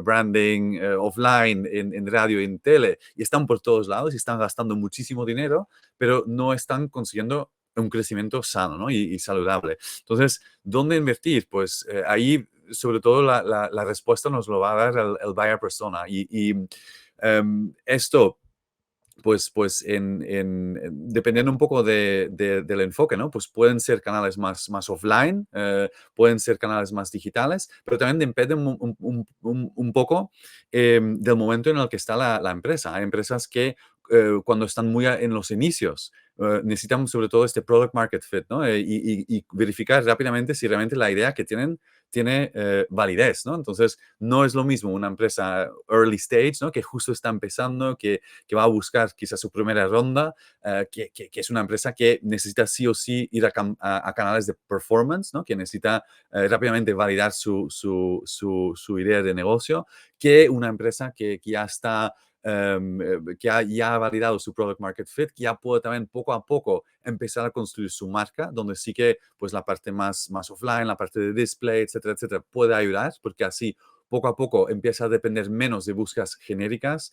branding offline en radio y en tele y están por todos lados y están gastando muchísimo dinero, pero no están consiguiendo un crecimiento sano, ¿no? y saludable. Entonces, ¿dónde invertir? Pues ahí, sobre todo, la respuesta nos lo va a dar el buyer persona. Esto pues dependiendo un poco del enfoque, ¿no? Pues pueden ser canales más offline, pueden ser canales más digitales, pero también depende un poco del momento en el que está la empresa. Hay empresas que cuando están muy en los inicios, necesitan sobre todo este product market fit, ¿no? Y verificar rápidamente si realmente la idea que tiene validez, ¿no? Entonces, no es lo mismo una empresa early stage, ¿no? Que justo está empezando, que va a buscar quizás su primera ronda, que es una empresa que necesita sí o sí ir a canales de performance, ¿no? Que necesita rápidamente validar su idea de negocio, que una empresa que ya está ya ha validado su product market fit, que ya puede también poco a poco empezar a construir su marca, donde sí que pues la parte más offline, la parte de display, etcétera, etcétera, puede ayudar, porque así poco a poco empieza a depender menos de búsquedas genéricas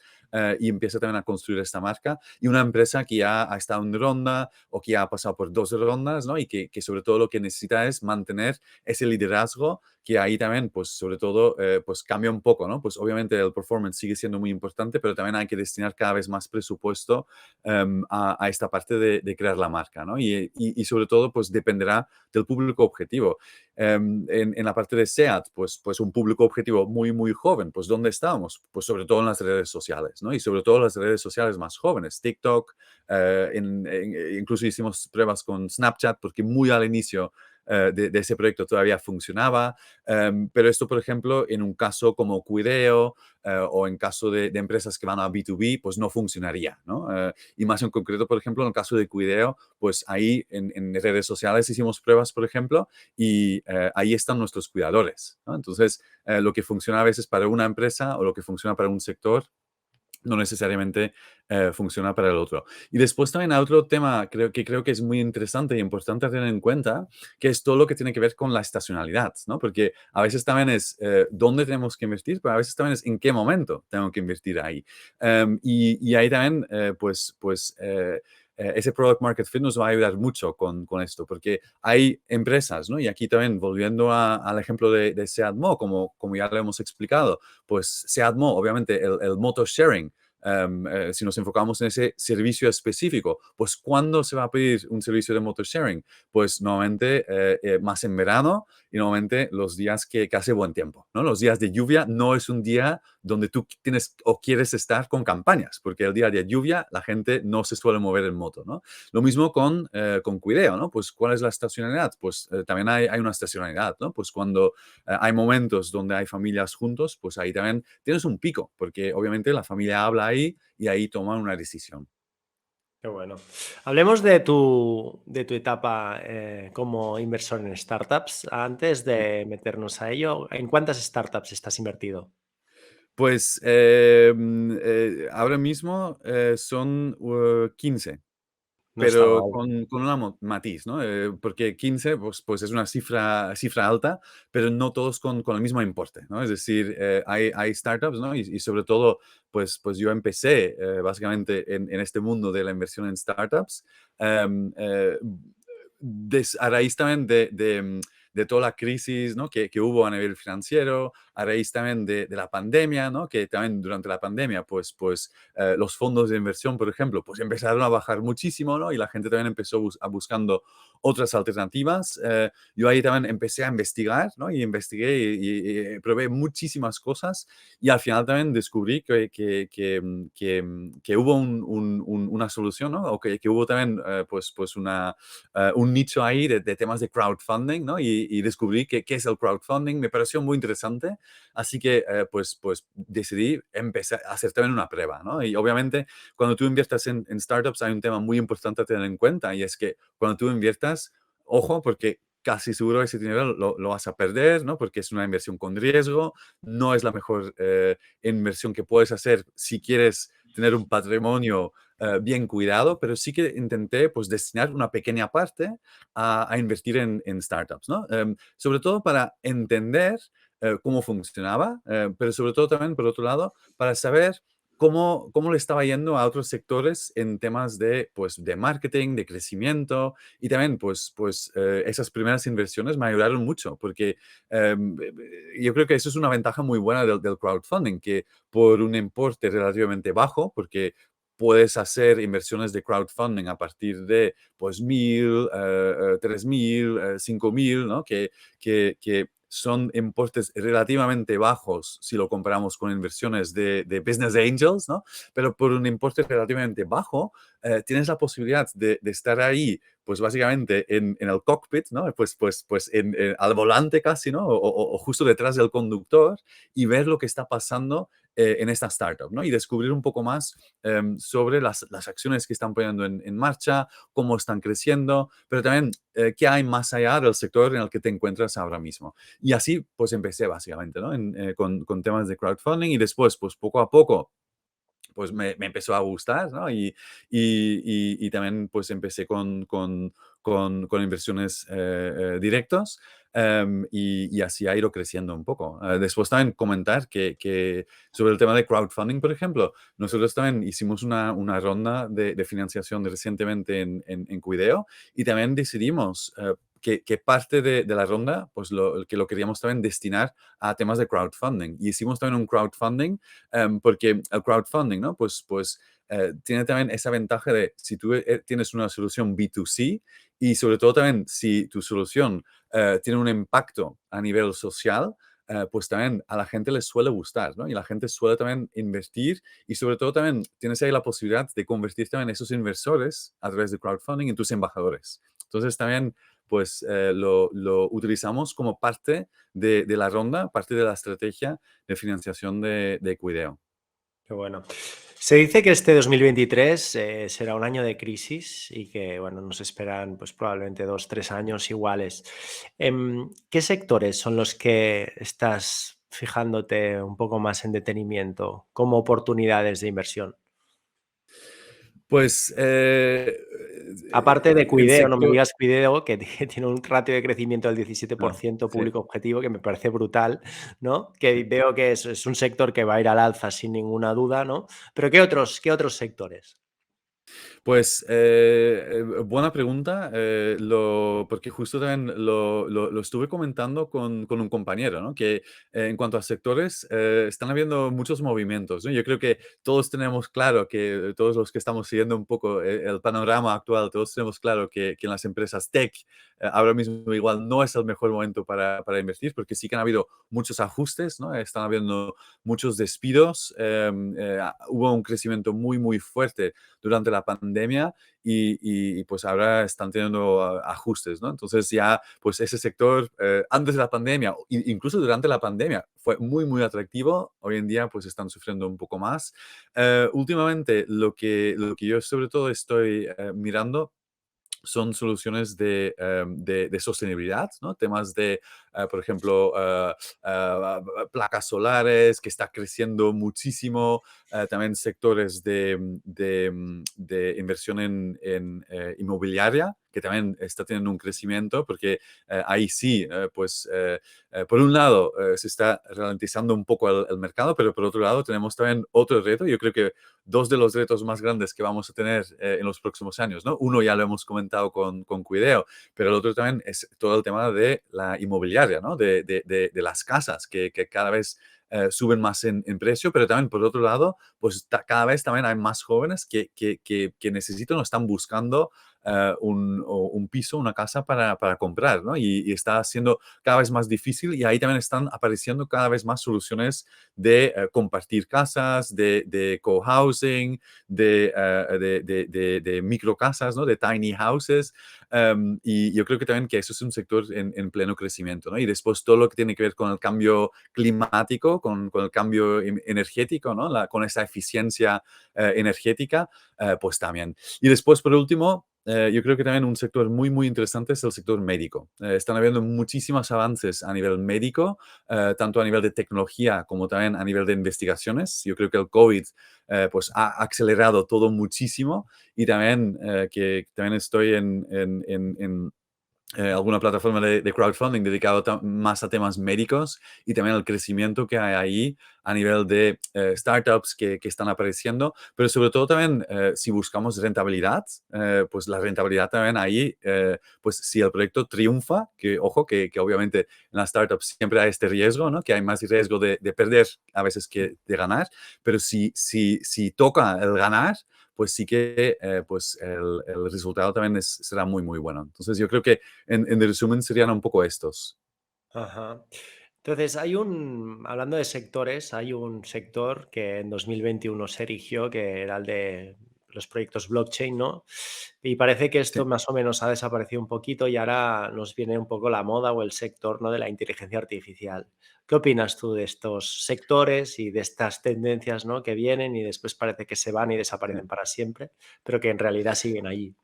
y empieza también a construir esta marca. Y una empresa que ya ha estado en ronda o que ya ha pasado por 2 rondas, ¿no? Y que sobre todo lo que necesita es mantener ese liderazgo, que ahí también, pues sobre todo, pues cambia un poco, ¿no? Pues obviamente el performance sigue siendo muy importante, pero también hay que destinar cada vez más presupuesto a esta parte de crear la marca, ¿no? Y sobre todo, pues dependerá del público objetivo. En la parte de SEAT, pues un público objetivo muy joven, pues ¿dónde estamos? Pues sobre todo en las redes sociales, ¿no? Y sobre todo las redes sociales más jóvenes, TikTok, incluso hicimos pruebas con Snapchat porque muy al inicio de ese proyecto todavía funcionaba, pero esto, por ejemplo, en un caso como Cuideo o en caso de empresas que van a B2B, pues no funcionaría, ¿no? Y más en concreto, por ejemplo, en el caso de Cuideo, pues ahí en redes sociales hicimos pruebas, por ejemplo, y ahí están nuestros cuidadores, ¿no? Entonces, lo que funciona a veces para una empresa o lo que funciona para un sector no necesariamente funciona para el otro. Y después también hay otro tema creo que es muy interesante y importante tener en cuenta, que es todo lo que tiene que ver con la estacionalidad, ¿no? Porque a veces también es dónde tenemos que invertir, pero a veces también es en qué momento tengo que invertir ahí. Y ahí también, ese product market fit nos va a ayudar mucho con esto, porque hay empresas, ¿no? Y aquí también, volviendo al ejemplo de Seatmo, como ya lo hemos explicado, pues Seatmo, obviamente, el motor sharing, si nos enfocamos en ese servicio específico, pues ¿cuándo se va a pedir un servicio de motor sharing? Pues normalmente más en verano y normalmente los días que hace buen tiempo, ¿no? Los días de lluvia no es un día donde tú tienes o quieres estar con campañas, porque el día de lluvia la gente no se suele mover en moto, ¿no? Lo mismo con Cuideo, ¿no? Pues ¿cuál es la estacionalidad? Pues también hay una estacionalidad, ¿no? Pues cuando hay momentos donde hay familias juntos, pues ahí también tienes un pico, porque obviamente la familia habla ahí y ahí toman una decisión. Qué bueno. Hablemos de tu etapa como inversor en startups. Antes de meternos a ello, ¿en cuántas startups estás invertido? Pues ahora mismo son 15. No está Pero mal. con una matiz, ¿no? Porque 15 pues es una cifra alta, pero no todos con el mismo importe, ¿no? Es decir, hay startups, ¿no? Y sobre todo, pues yo empecé básicamente en este mundo de la inversión en startups, a raíz también de toda la crisis, ¿no? que hubo a nivel financiero, a raíz también de la pandemia, ¿no? Que también durante la pandemia, los fondos de inversión, por ejemplo, pues empezaron a bajar muchísimo, ¿no? Y la gente también empezó a buscando otras alternativas. Yo ahí también empecé a investigar, ¿no? Y investigué y probé muchísimas cosas y al final también descubrí que hubo una solución, ¿no? O que hubo también un nicho ahí de temas de crowdfunding, ¿no? Y descubrí qué es el crowdfunding, me pareció muy interesante, así que pues decidí empezar a hacer también una prueba, ¿no? Y obviamente cuando tú inviertes en startups hay un tema muy importante a tener en cuenta y es que cuando tú inviertas, ojo, porque casi seguro ese dinero lo vas a perder, ¿no? Porque es una inversión con riesgo, no es la mejor inversión que puedes hacer si quieres tener un patrimonio bien cuidado, pero sí que intenté pues destinar una pequeña parte a invertir en startups, ¿no? Sobre todo para entender cómo funcionaba, pero sobre todo también, por otro lado, para saber cómo le estaba yendo a otros sectores en temas de marketing, de crecimiento y también esas primeras inversiones me ayudaron mucho porque yo creo que eso es una ventaja muy buena del crowdfunding, que por un importe relativamente bajo, porque puedes hacer inversiones de crowdfunding a partir de 1.000, 3.000, 5.000, ¿no? Que son importes relativamente bajos si lo comparamos con inversiones de business angels, ¿no? Pero por un importe relativamente bajo, tienes la posibilidad de estar ahí, pues básicamente en el cockpit, ¿no? Al volante casi, ¿no? O justo detrás del conductor y ver lo que está pasando en esta startup, ¿no? Y descubrir un poco más sobre las acciones que están poniendo en marcha, cómo están creciendo, pero también qué hay más allá del sector en el que te encuentras ahora mismo. Y así, pues empecé básicamente, ¿no? Con temas de crowdfunding y después, pues poco a poco, pues me empezó a gustar, ¿no? Y también pues empecé con inversiones directos y así ha ido creciendo un poco. Después también comentar que sobre el tema de crowdfunding, por ejemplo, nosotros también hicimos una ronda de financiación recientemente en Cuideo y también decidimos que parte de la ronda, pues que lo queríamos también destinar a temas de crowdfunding. Y hicimos también un crowdfunding porque el crowdfunding, ¿no? Tiene también esa ventaja de si tú tienes una solución B2C y sobre todo también si tu solución tiene un impacto a nivel social, pues también a la gente les suele gustar, ¿no? Y la gente suele también invertir y sobre todo también tienes ahí la posibilidad de convertir también esos inversores a través de crowdfunding en tus embajadores. Entonces también lo utilizamos como parte de la ronda, parte de la estrategia de financiación de Cuideo. Qué bueno. Se dice que este 2023 será un año de crisis y que bueno, nos esperan pues, probablemente 2, 3 años iguales. ¿Qué sectores son los que estás fijándote un poco más en detenimiento como oportunidades de inversión? Pues Aparte de el Cuideo, no me sector, digas Cuideo, que que tiene un ratio de crecimiento del no, 17% sí. público objetivo, que me parece brutal, ¿no? Que veo que es un sector que va a ir al alza sin ninguna duda, ¿no? Pero ¿qué otros sectores? Buena pregunta, porque justo también lo estuve comentando con un compañero, ¿no? Que en cuanto a sectores, están habiendo muchos movimientos, ¿no? Yo creo que todos tenemos claro que, todos los que estamos siguiendo un poco el panorama actual, todos tenemos claro que en las empresas tech ahora mismo igual no es el mejor momento para invertir, porque sí que han habido muchos ajustes, ¿no? Están habiendo muchos despidos, hubo un crecimiento muy, muy fuerte durante la pandemia pues ahora están teniendo ajustes, ¿no? Entonces ya, pues ese sector, antes de la pandemia, incluso durante la pandemia, fue muy, muy atractivo. Hoy en día, pues están sufriendo un poco más. Últimamente, lo que yo sobre todo estoy mirando son soluciones de sostenibilidad, ¿no? Temas por ejemplo, placas solares, que está creciendo muchísimo, también sectores de inversión en inmobiliaria, que también está teniendo un crecimiento, porque ahí sí, por un lado se está ralentizando un poco el mercado, pero por otro lado tenemos también otro reto. Yo creo que dos de los retos más grandes que vamos a tener en los próximos años, ¿no? Uno ya lo hemos comentado con Cuideo, pero el otro también es todo el tema de la inmobiliaria, ¿no? De las casas, que cada vez suben más en precio, pero también por otro lado, pues cada vez también hay más jóvenes que necesitan o están buscando un piso, una casa para comprar, ¿no? Y está siendo cada vez más difícil y ahí también están apareciendo cada vez más soluciones de compartir casas, de cohousing, de microcasas, ¿no? De tiny houses. Y yo creo que también que eso es un sector en pleno crecimiento, ¿no? Y después todo lo que tiene que ver con el cambio climático, con el cambio energético, ¿no? Con esa eficiencia energética, pues también. Y después, por último, yo creo que también un sector muy, muy interesante es el sector médico. Están habiendo muchísimos avances a nivel médico, tanto a nivel de tecnología como también a nivel de investigaciones. Yo creo que el COVID pues ha acelerado todo muchísimo y también que también estoy en alguna plataforma de crowdfunding dedicado más a temas médicos y también al crecimiento que hay ahí a nivel de startups que están apareciendo, pero sobre todo también si buscamos rentabilidad, pues la rentabilidad también ahí, pues si el proyecto triunfa, que ojo, que obviamente en las startups siempre hay este riesgo, ¿no? Que hay más riesgo de perder a veces que de ganar, pero si toca el ganar, pues sí que pues el resultado también será muy, muy bueno. Entonces yo creo que en resumen serían un poco estos. Ajá. Entonces, hablando de sectores, hay un sector que en 2021 se erigió, que era el de los proyectos blockchain, ¿no? Y parece que Sí. esto más o menos ha desaparecido un poquito y ahora nos viene un poco la moda o el sector, ¿no? De la inteligencia artificial. ¿Qué opinas tú de estos sectores y de estas tendencias, ¿no? Que vienen y después parece que se van y Sí. desaparecen para siempre, pero que en realidad siguen allí?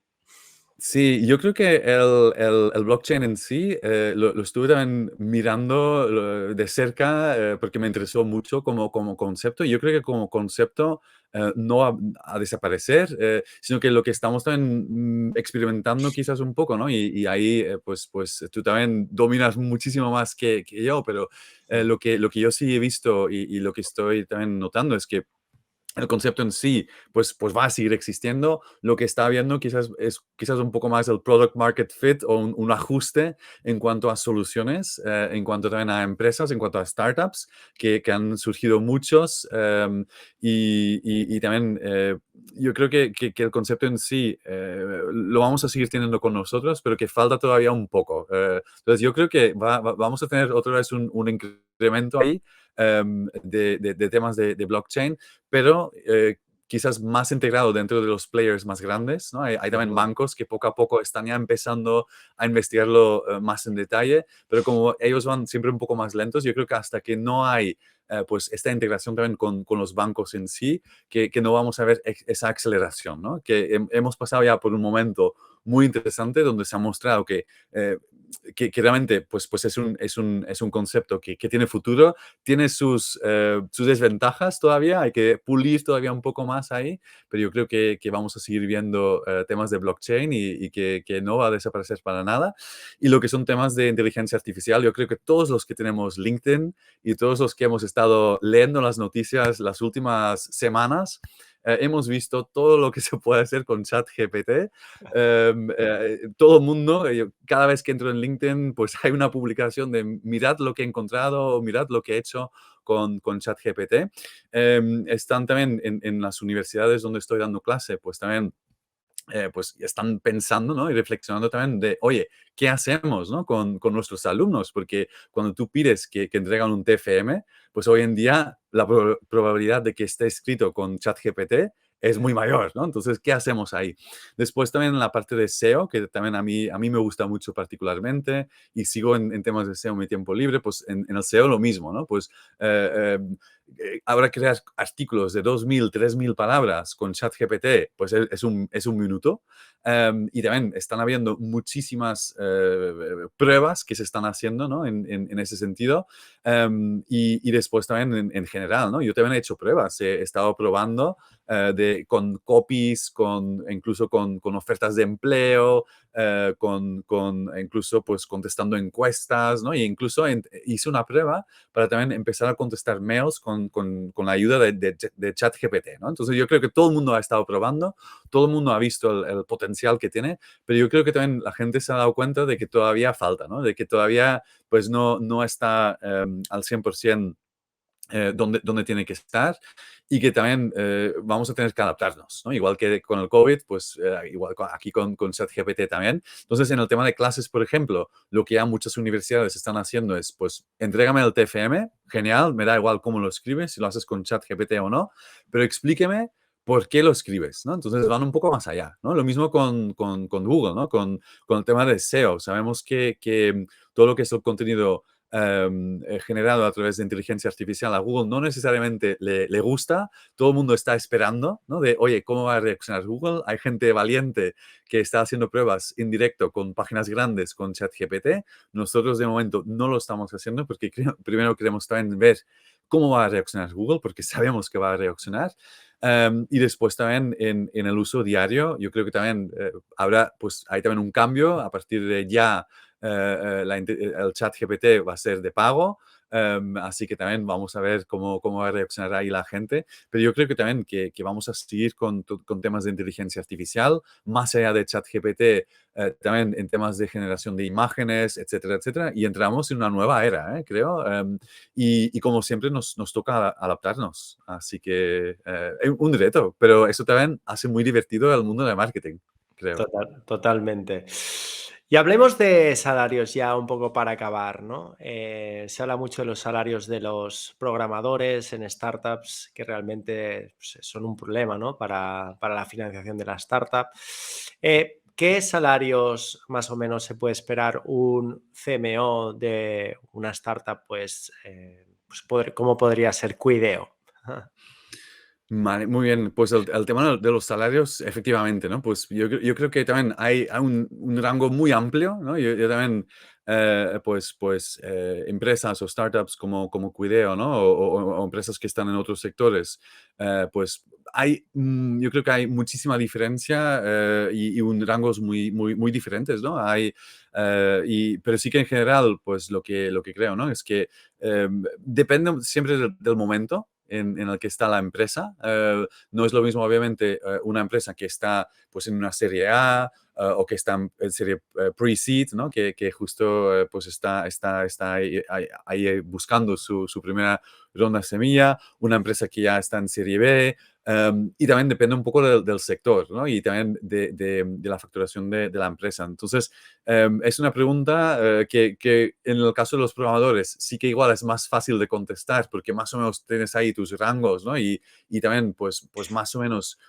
Sí, yo creo que el blockchain en sí lo estuve también mirando de cerca porque me interesó mucho como concepto. Y yo creo que como concepto no va a desaparecer, sino que lo que estamos también experimentando quizás un poco, ¿no? Y ahí pues tú también dominas muchísimo más que yo, pero Mm. lo que yo sí he visto y lo que estoy también notando es que el concepto en sí, pues va a seguir existiendo. Lo que está habiendo quizás es quizás un poco más el product market fit o un ajuste en cuanto a soluciones, en cuanto también a empresas, en cuanto a startups, que han surgido muchos. Y también yo creo que el concepto en sí lo vamos a seguir teniendo con nosotros, pero que falta todavía un poco. Entonces yo creo que vamos a tener otra vez un incremento ahí de temas de blockchain, pero quizás más integrado dentro de los players más grandes, ¿no? Hay también Ujú. bancos que poco a poco están ya empezando a investigarlo más en detalle, pero como ellos van siempre un poco más lentos, yo creo que hasta que no hay pues esta integración también con los bancos en sí, que no vamos a ver esa aceleración, ¿no? Que hemos pasado ya por un momento muy interesante donde se ha mostrado eh, que realmente pues es un concepto que tiene futuro, tiene sus desventajas todavía, hay que pulir todavía un poco más ahí, pero yo creo que vamos a seguir viendo temas de blockchain y que no va a desaparecer para nada. Y lo que son temas de inteligencia artificial, yo creo que todos los que tenemos LinkedIn y todos los que hemos estado leyendo las noticias las últimas semanas, hemos visto todo lo que se puede hacer con ChatGPT. Todo el mundo, cada vez que entro en LinkedIn, pues hay una publicación de mirad lo que he encontrado o mirad lo que he hecho con ChatGPT. Están también en las universidades donde estoy dando clase, pues también pues están pensando, ¿no? Y reflexionando también de, oye, ¿qué hacemos, ¿no? con nuestros alumnos? Porque cuando tú pides que entregan un TFM, pues hoy en día la probabilidad de que esté escrito con ChatGPT es muy mayor, ¿no? Entonces, ¿qué hacemos ahí? Después también en la parte de SEO, que también a mí me gusta mucho particularmente y sigo en temas de SEO en mi tiempo libre, pues en el SEO lo mismo, ¿no? Pues ahora creas artículos de 2.000, 3.000 palabras con ChatGPT, pues es un minuto. Y también están habiendo muchísimas pruebas que se están haciendo, ¿no? En ese sentido. Y después también en general, ¿no? Yo también he hecho pruebas, he estado probando con copies, incluso con ofertas de empleo, incluso pues contestando encuestas, ¿no? E incluso hice una prueba para también empezar a contestar mails con la ayuda de ChatGPT, ¿no? Entonces yo creo que todo el mundo ha estado probando, todo el mundo ha visto el potencial que tiene, pero yo creo que también la gente se ha dado cuenta de que todavía falta, ¿no? De que todavía pues no está al 100% donde tiene que estar y que también vamos a tener que adaptarnos, ¿no? Igual que con el COVID, pues igual aquí con ChatGPT también. Entonces, en el tema de clases, por ejemplo, lo que ya muchas universidades están haciendo es, pues, entrégame el TFM, genial, me da igual cómo lo escribes, si lo haces con ChatGPT o no, pero explíqueme por qué lo escribes, ¿no? Entonces van un poco más allá, ¿no? Lo mismo con Google, ¿no? Con el tema de SEO. Sabemos que todo lo que es el contenido generado a través de inteligencia artificial a Google no necesariamente le gusta, todo el mundo está esperando, ¿no? De, oye, ¿cómo va a reaccionar Google? Hay gente valiente que está haciendo pruebas en directo con páginas grandes con ChatGPT. Nosotros de momento no lo estamos haciendo porque primero queremos también ver cómo va a reaccionar Google, porque sabemos que va a reaccionar. Y después también en el uso diario, yo creo que también hay también un cambio a partir de ya el chat GPT va a ser de pago, así que también vamos a ver cómo va a reaccionar ahí la gente. Pero yo creo que también que vamos a seguir con temas de inteligencia artificial, más allá de chat GPT, también en temas de generación de imágenes, etcétera, etcétera. Y entramos en una nueva era, creo. Y como siempre nos toca adaptarnos. Así que es un reto, pero eso también hace muy divertido el mundo del marketing, creo. Totalmente. Y hablemos de salarios ya un poco para acabar, ¿no? Se habla mucho de los salarios de los programadores en startups que realmente pues, son un problema, ¿no? Para la financiación de la startup. ¿Qué salarios más o menos se puede esperar un CMO de una startup? ¿Cómo podría ser Quideo? Vale, muy bien. Pues el tema de los salarios, efectivamente, ¿no? Pues yo creo que también hay un rango muy amplio, ¿no? Yo también, empresas o startups como Quideo, ¿no? O empresas que están en otros sectores, pues yo creo que hay muchísima diferencia y un rangos muy diferentes, ¿no? Pero sí que en general, pues lo que creo, ¿no? Es que depende siempre del momento en el que está la empresa. No es lo mismo, obviamente, una empresa que está pues, en una serie A o que está en serie pre-seed, ¿no? Que justo pues está ahí buscando su primera ronda de semilla, una empresa que ya está en serie B. Y también depende un poco del sector, ¿no? Y también de la facturación de la empresa. Entonces, es una pregunta que en el caso de los programadores sí que igual es más fácil de contestar porque más o menos tienes ahí tus rangos, ¿no? Y también pues más o menos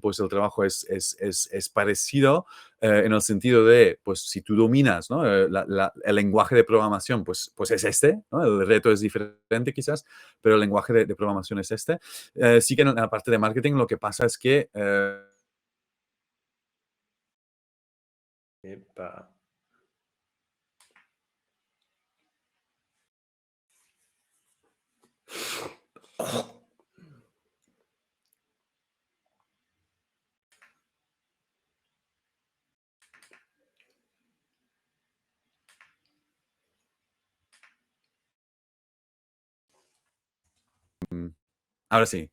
pues el trabajo es parecido en el sentido de, pues si tú dominas, ¿no? El lenguaje de programación, pues es este, ¿no? El reto es diferente quizás, pero el lenguaje de programación es este. Sí que en la parte de marketing lo que pasa es que Epa. ahora sí.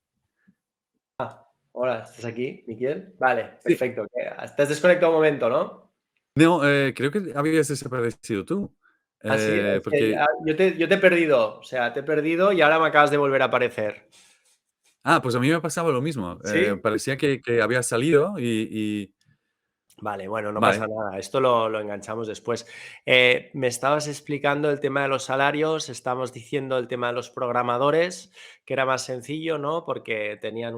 Hola, ¿estás aquí, Miquel? Vale, Sí, perfecto. Te has desconectado un momento, ¿no? no, creo que habías desaparecido tú. Ah, sí, es que Porque, yo te he perdido, o sea, te he perdido y ahora me acabas de volver a aparecer. pues a mí me pasaba lo mismo. ¿Sí? Parecía que había salido Vale, bueno, no pasa vale. nada, esto lo enganchamos después. Me estabas explicando el tema de los salarios, estamos diciendo el tema de los programadores, que era más sencillo, ¿no? Porque tenían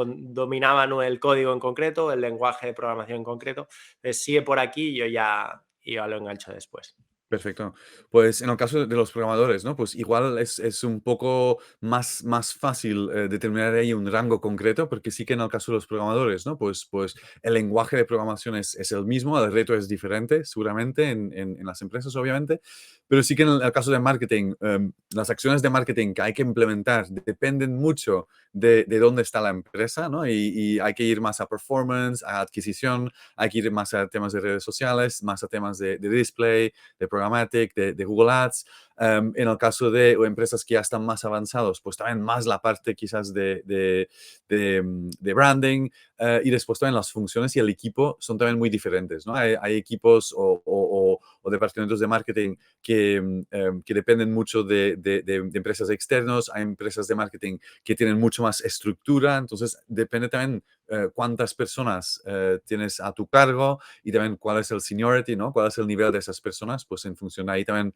dominaban el código en concreto, el lenguaje de programación en concreto. Sigue por aquí y yo ya lo engancho después. Perfecto. Pues en el caso de los programadores, ¿no? Pues igual es un poco más fácil determinar ahí un rango concreto, porque sí que en el caso de los programadores, ¿no? Pues el lenguaje de programación es el mismo, el reto es diferente, seguramente, en las empresas, obviamente, pero sí que en el caso de marketing, las acciones de marketing que hay que implementar dependen mucho de dónde está la empresa, ¿no? Y hay que ir más a performance, a adquisición, hay que ir más a temas de redes sociales, más a temas de display, de Programmatic, de Google Ads. En el caso de empresas que ya están más avanzados, pues también más la parte quizás de branding, y después también las funciones y el equipo son también muy diferentes, ¿no? Hay equipos o departamentos de marketing que dependen mucho de empresas externas, hay empresas de marketing que tienen mucho más estructura, entonces depende también cuántas personas tienes a tu cargo y también cuál es el seniority, ¿no? Cuál es el nivel de esas personas, pues en función de ahí también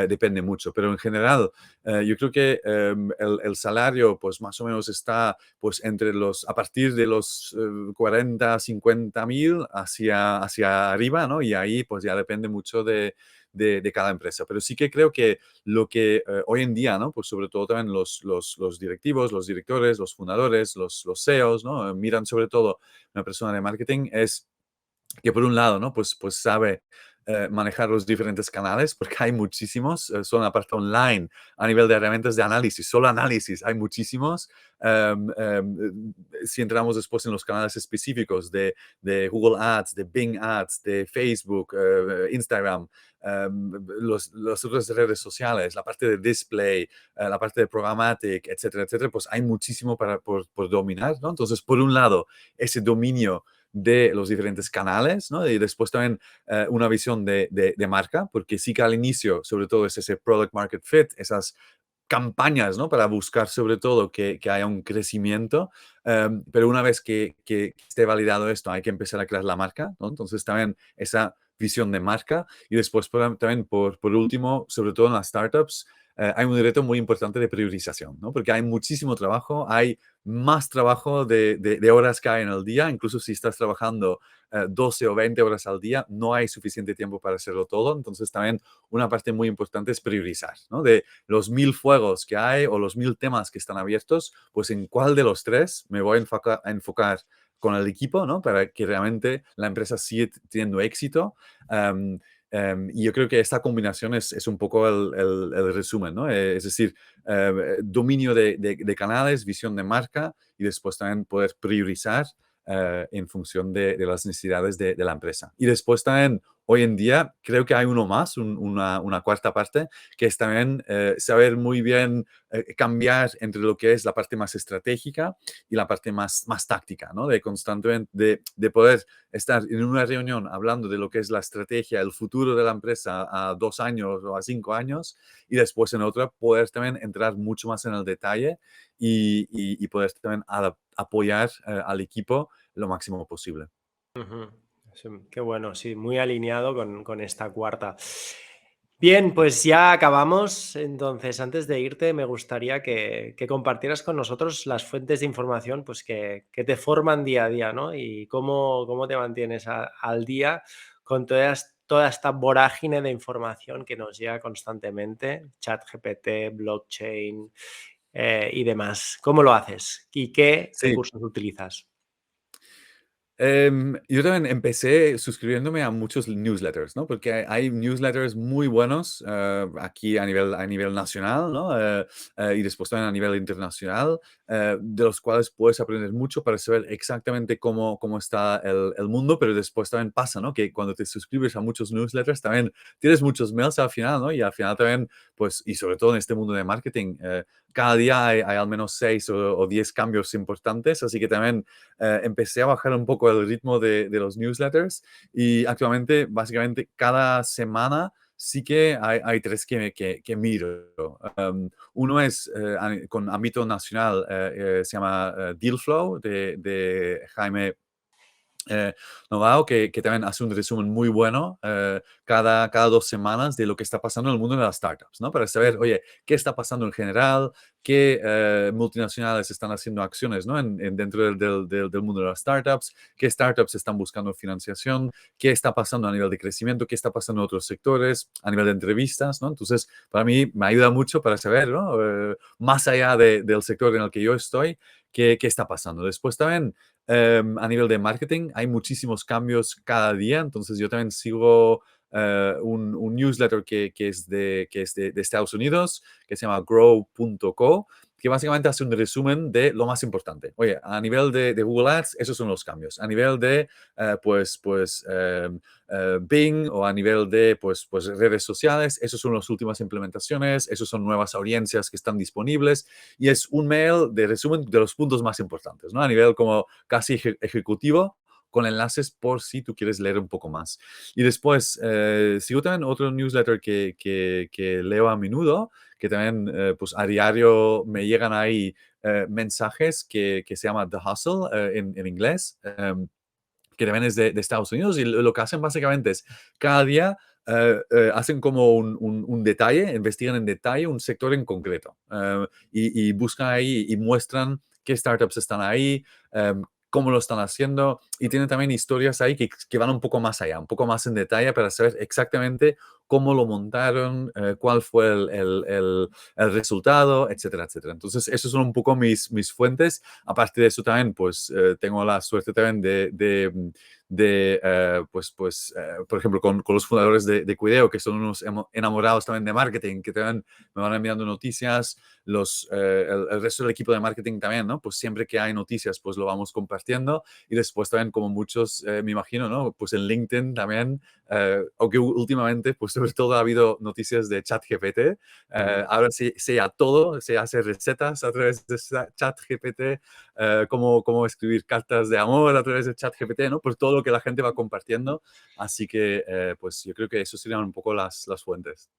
depende mucho. Pero en general, yo creo que el salario, pues más o menos está pues entre a partir de los 40, 50 mil hacia arriba, ¿no? Y ahí pues ya depende mucho de cada empresa. Pero sí que creo que lo que hoy en día, ¿no? Pues sobre todo también los directivos, los directores, los fundadores, los CEOs, ¿no? Miran sobre todo una persona de marketing es que por un lado, ¿no? Pues sabe manejar los diferentes canales, porque hay muchísimos, solo en la parte online, a nivel de herramientas de análisis, solo análisis, hay muchísimos. Si entramos después en los canales específicos de Google Ads, de Bing Ads, de Facebook, Instagram, las otras redes sociales, la parte de display, la parte de programmatic, etcétera, etcétera, pues hay muchísimo por dominar, ¿no? Entonces, por un lado, ese dominio de los diferentes canales, ¿no? Y después también una visión de marca, porque sí que al inicio, sobre todo, es ese product market fit, esas campañas, ¿no? Para buscar sobre todo que haya un crecimiento, pero una vez que esté validado esto, hay que empezar a crear la marca, ¿no? Entonces también esa visión de marca y después también por último, sobre todo en las startups, hay un reto muy importante de priorización, ¿no? Porque hay muchísimo trabajo, hay más trabajo de horas que hay en el día, incluso si estás trabajando 12 o 20 horas al día, no hay suficiente tiempo para hacerlo todo. Entonces también una parte muy importante es priorizar, ¿no? De los 1000 fuegos que hay o los 1000 temas que están abiertos, pues en cuál de los tres me voy a enfocar con el equipo, ¿no? Para que realmente la empresa siga teniendo éxito. Um, y yo creo que esta combinación es un poco el resumen, ¿no? Es decir, dominio de canales, visión de marca y después también poder priorizar en función de las necesidades de la empresa. Y después también, hoy en día, creo que hay uno más, una cuarta parte, que es también saber muy bien cambiar entre lo que es la parte más estratégica y la parte más táctica, ¿no? De constantemente, de poder estar en una reunión hablando de lo que es la estrategia, el futuro de la empresa a 2 años o a 5 años, y después en otra poder también entrar mucho más en el detalle y poder también apoyar al equipo lo máximo posible. Ujú. Sí, qué bueno, sí, muy alineado con esta cuarta. Bien, pues ya acabamos. Entonces, antes de irte, me gustaría que compartieras con nosotros las fuentes de información pues, que te forman día a día, ¿no? Y cómo te mantienes al día con toda esta vorágine de información que nos llega constantemente, ChatGPT, blockchain y demás. ¿Cómo lo haces? ¿Y qué Sí, recursos utilizas? Yo también empecé suscribiéndome a muchos newsletters, ¿no? Porque hay newsletters muy buenos aquí a nivel nacional, ¿no? Y después también a nivel internacional, de los cuales puedes aprender mucho para saber exactamente cómo está el mundo, pero después también pasa, ¿no? Que cuando te suscribes a muchos newsletters también tienes muchos mails al final, ¿no? Y al final también, pues, y sobre todo en este mundo de marketing, cada día hay al menos 6 o 10 cambios importantes, así que también empecé a bajar un poco el ritmo de los newsletters y actualmente, básicamente, cada semana sí que hay tres que miro. Uno es con ámbito nacional, se llama Dealflow de Jaime eh, Novao, que también hace un resumen muy bueno cada 2 semanas de lo que está pasando en el mundo de las startups, ¿no? Para saber, Ujú. oye, qué está pasando en general, qué multinacionales están haciendo acciones, ¿no? Dentro del mundo de las startups, qué startups están buscando financiación, qué está pasando a nivel de crecimiento, qué está pasando en otros sectores, a nivel de entrevistas, ¿no? Entonces, para mí me ayuda mucho para saber, ¿no? Más allá del sector en el que yo estoy, qué está pasando. Después también a nivel de marketing hay muchísimos cambios cada día, entonces yo también sigo un newsletter que es de Estados Unidos, que se llama grow.co, que básicamente hace un resumen de lo más importante. Oye, a nivel de Google Ads, esos son los cambios. A nivel de, Bing, o a nivel de pues redes sociales, esos son las últimas implementaciones, esos son nuevas audiencias que están disponibles, y es un mail de resumen de los puntos más importantes, ¿no? A nivel como casi ejecutivo, con enlaces por si tú quieres leer un poco más. Y después, sigo también otro newsletter que leo a menudo, que también pues a diario me llegan ahí mensajes que se llama The Hustle en inglés. Que también es de Estados Unidos, y lo que hacen básicamente es cada día hacen como un detalle, investigan en detalle un sector en concreto, y buscan ahí y muestran qué startups están ahí, cómo lo están haciendo, y tienen también historias ahí que van un poco más allá, un poco más en detalle para saber exactamente cómo lo montaron, cuál fue el resultado, etcétera, etcétera. Entonces, esos son un poco mis fuentes. Aparte de eso también, pues tengo la suerte también por ejemplo, con los fundadores de Cuideo, que son unos enamorados también de marketing, que también me van enviando noticias, el resto del equipo de marketing también, ¿no? Pues siempre que hay noticias, pues lo vamos compartiendo, y después también, como muchos, me imagino, ¿no? Pues en LinkedIn también, aunque últimamente, pues sobre todo ha habido noticias de ChatGPT. Mm. Ahora se ya todo, se hace recetas a través de ChatGPT, cómo escribir cartas de amor a través de ChatGPT, ¿no? Pues todo lo que la gente va compartiendo. Así que, pues yo creo que eso serían un poco las fuentes.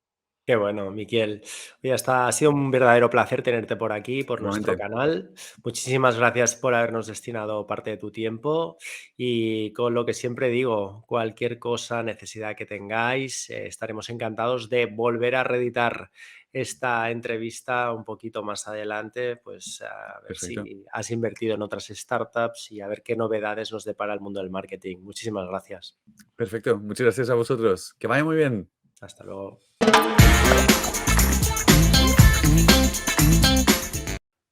Qué bueno, Miquel. Oye, ha sido un verdadero placer tenerte por aquí, por nuestro Igualmente, canal. Muchísimas gracias por habernos destinado parte de tu tiempo, y con lo que siempre digo, cualquier cosa, necesidad que tengáis, estaremos encantados de volver a reeditar esta entrevista un poquito más adelante, pues a ver perfecto. si has invertido en otras startups y a ver qué novedades nos depara el mundo del marketing. Muchísimas gracias. Perfecto. Muchas gracias a vosotros. Que vaya muy bien. Hasta luego.